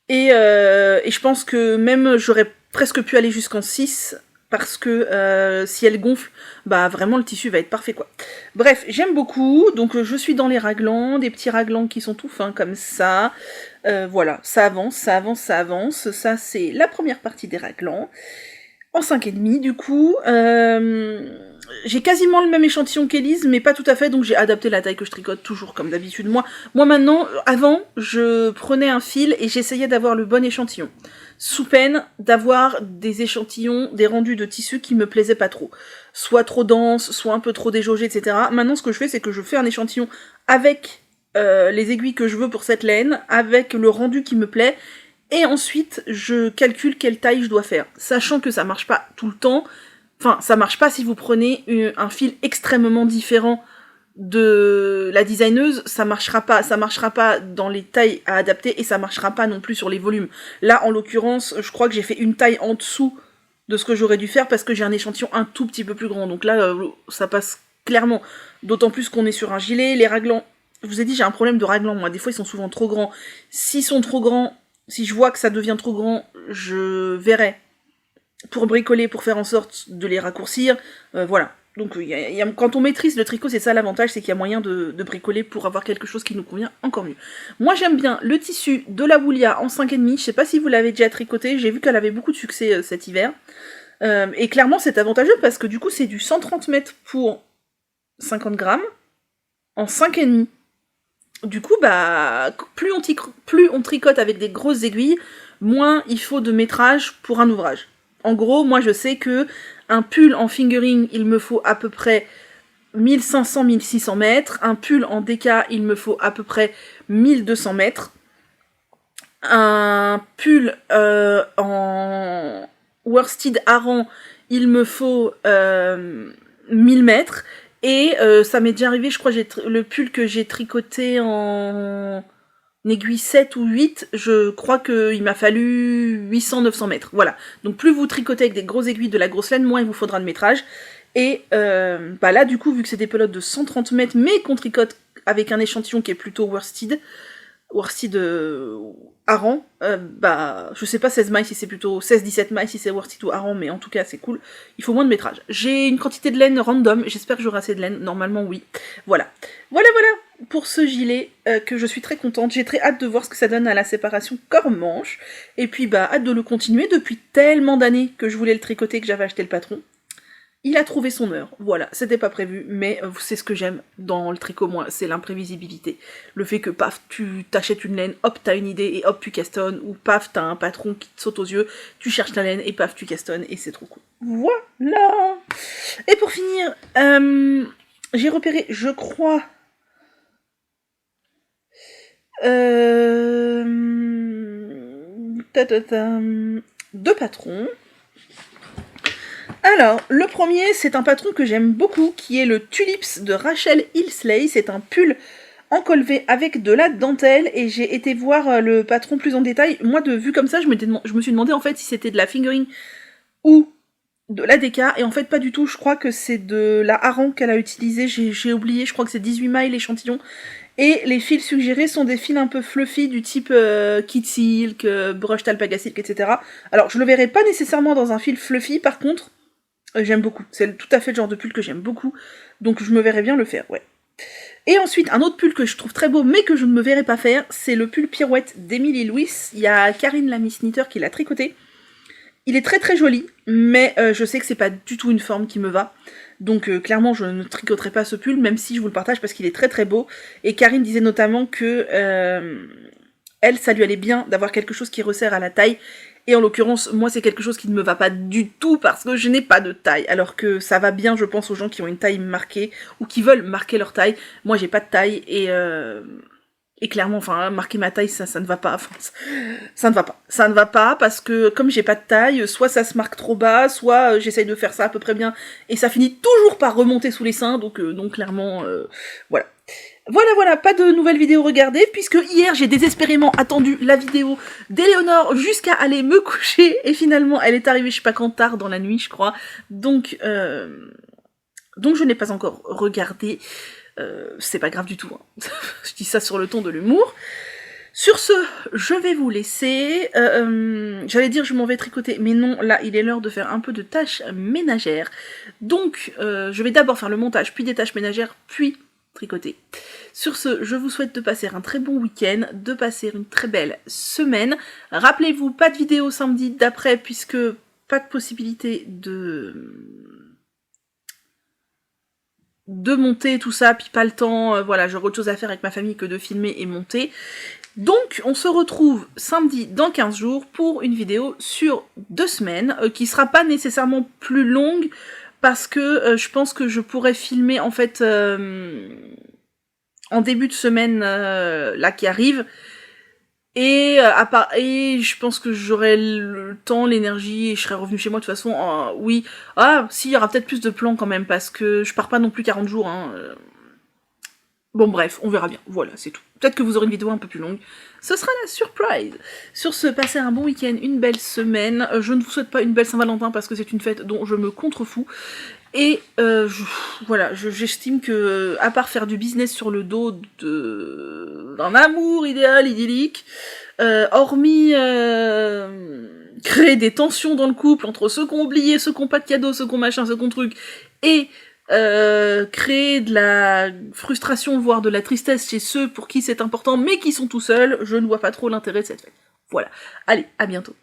Et je pense que même j'aurais presque pu aller jusqu'en 6, parce que si elle gonfle, bah vraiment le tissu va être parfait, quoi. Bref, j'aime beaucoup, donc je suis dans les raglans, des petits raglans qui sont tout fins comme ça. Voilà, ça avance, ça avance, ça avance. Ça, c'est la première partie des raglans. En 5,5 du coup. J'ai quasiment le même échantillon qu'Élise, mais pas tout à fait, donc j'ai adapté la taille que je tricote, toujours comme d'habitude. Moi maintenant, avant, je prenais un fil et j'essayais d'avoir le bon échantillon. Sous peine d'avoir des échantillons, des rendus de tissu qui me plaisaient pas trop. Soit trop dense, soit un peu trop déjaugé, etc. Maintenant, ce que je fais, c'est que je fais un échantillon avec les aiguilles que je veux pour cette laine, avec le rendu qui me plaît, et ensuite, je calcule quelle taille je dois faire. Sachant que ça marche pas tout le temps. Enfin, ça marche pas si vous prenez un fil extrêmement différent de la designeuse, ça marchera pas dans les tailles à adapter, et ça marchera pas non plus sur les volumes. Là, en l'occurrence, je crois que j'ai fait une taille en dessous de ce que j'aurais dû faire, parce que j'ai un échantillon un tout petit peu plus grand. Donc là, ça passe clairement. D'autant plus qu'on est sur un gilet, les raglans... Je vous ai dit, j'ai un problème de raglans, moi. Des fois, ils sont souvent trop grands. S'ils sont trop grands, si je vois que ça devient trop grand, je verrai pour bricoler, pour faire en sorte de les raccourcir, voilà. Donc quand on maîtrise le tricot, c'est ça l'avantage, c'est qu'il y a moyen de bricoler pour avoir quelque chose qui nous convient encore mieux. Moi j'aime bien le tissu de la Woolia en 5,5, je sais pas si vous l'avez déjà tricoté, j'ai vu qu'elle avait beaucoup de succès cet hiver, et clairement c'est avantageux parce que du coup c'est du 130 mètres pour 50 grammes, en 5,5. Du coup, bah, plus on tricote avec des grosses aiguilles, moins il faut de métrage pour un ouvrage. En gros, moi je sais que un pull en fingering, il me faut à peu près 1500-1600 mètres. Un pull en DK, il me faut à peu près 1200 mètres. Un pull en worsted Aran, il me faut 1000 mètres. Et ça m'est déjà arrivé, je crois, le pull que j'ai tricoté en aiguille 7 ou 8, je crois qu'il m'a fallu 800-900 mètres. Voilà. Donc plus vous tricotez avec des grosses aiguilles de la grosse laine, moins il vous faudra de métrage. Et bah là, du coup, vu que c'est des pelotes de 130 mètres, mais qu'on tricote avec un échantillon qui est plutôt worsted, worsted Aran, bah, je sais pas 16 mailles si c'est plutôt 16-17 mailles si c'est worsted ou Aran, mais en tout cas c'est cool. Il faut moins de métrage. J'ai une quantité de laine random, j'espère que j'aurai assez de laine, normalement oui. Voilà. Voilà pour ce gilet, que je suis très contente. J'ai très hâte de voir ce que ça donne à la séparation corps-manche. Et puis bah hâte de le continuer depuis tellement d'années que je voulais le tricoter que j'avais acheté le patron. Il a trouvé son heure, voilà, c'était pas prévu, mais c'est ce que j'aime dans le tricot, moi, c'est l'imprévisibilité. Le fait que, paf, tu t'achètes une laine, hop, t'as une idée, et hop, tu castonnes, ou paf, t'as un patron qui te saute aux yeux, tu cherches la laine, et paf, tu castonnes, et c'est trop cool. Voilà. Et pour finir, j'ai repéré, je crois... deux patrons. Alors, le premier, c'est un patron que j'aime beaucoup, qui est le Tulips de Rachel Ilsley. C'est un pull en col V avec de la dentelle, et j'ai été voir le patron plus en détail. Moi, de vue comme ça, je me suis demandé en fait si c'était de la fingering ou de la DK, et en fait pas du tout. Je crois que c'est de la Aran qu'elle a utilisé, j'ai oublié, je crois que c'est 18 mailles l'échantillon. Et les fils suggérés sont des fils un peu fluffy du type Kid Silk, Brushed Alpaca Silk, etc. Alors, je le verrai pas nécessairement dans un fil fluffy, par contre... j'aime beaucoup, c'est tout à fait le genre de pull que j'aime beaucoup, donc je me verrais bien le faire, ouais. Et ensuite, un autre pull que je trouve très beau, mais que je ne me verrais pas faire, c'est le pull Pirouette d'Emily Louis. Il y a Karine la Miss Knitter qui l'a tricoté. Il est très très joli, mais je sais que c'est pas du tout une forme qui me va. Donc clairement, je ne tricoterai pas ce pull, même si je vous le partage parce qu'il est très très beau. Et Karine disait notamment que elle, ça lui allait bien d'avoir quelque chose qui resserre à la taille. Et en l'occurrence, moi, c'est quelque chose qui ne me va pas du tout parce que je n'ai pas de taille. Alors que ça va bien, je pense, aux gens qui ont une taille marquée ou qui veulent marquer leur taille. Moi, j'ai pas de taille et clairement, enfin, marquer ma taille, ça ne va pas. Enfin, ça ne va pas. Ça ne va pas parce que comme j'ai pas de taille, soit ça se marque trop bas, soit j'essaye de faire ça à peu près bien et ça finit toujours par remonter sous les seins. Donc clairement, voilà. Voilà, pas de nouvelles vidéos regardées, puisque hier j'ai désespérément attendu la vidéo d'Éléonore jusqu'à aller me coucher, et finalement elle est arrivée je sais pas quand tard dans la nuit je crois, donc je n'ai pas encore regardé, c'est pas grave du tout, hein. Je dis ça sur le ton de l'humour. Sur ce, je vais vous laisser, j'allais dire je m'en vais tricoter, mais non, là il est l'heure de faire un peu de tâches ménagères, donc je vais d'abord faire le montage, puis des tâches ménagères, puis tricoter. Sur ce, je vous souhaite de passer un très bon week-end, de passer une très belle semaine. Rappelez-vous, pas de vidéo samedi d'après, puisque pas de possibilité de monter tout ça, puis pas le temps, voilà, j'aurai autre chose à faire avec ma famille que de filmer et monter. Donc, on se retrouve samedi dans 15 jours pour une vidéo sur 2 semaines, qui sera pas nécessairement plus longue, parce que je pense que je pourrais filmer en fait en début de semaine là qui arrive, et je pense que j'aurai le temps, l'énergie, et je serai revenue chez moi de toute façon. Oui, si, il y aura peut-être plus de plans quand même, parce que je pars pas non plus 40 jours, hein. Bon bref, on verra bien, voilà, c'est tout. Peut-être que vous aurez une vidéo un peu plus longue, ce sera la surprise. Sur ce, passez un bon week-end, une belle semaine. Je ne vous souhaite pas une belle Saint-Valentin parce que c'est une fête dont je me contrefous. Et voilà, j'estime que, à part faire du business sur le dos d'un amour idéal, idyllique, hormis créer des tensions dans le couple entre ceux qui ont oublié, ceux qui n'ont pas de cadeaux, ceux qui ont machin, ceux qui ont truc, et créer de la frustration, voire de la tristesse chez ceux pour qui c'est important, mais qui sont tout seuls, je ne vois pas trop l'intérêt de cette fête. Voilà. Allez, à bientôt.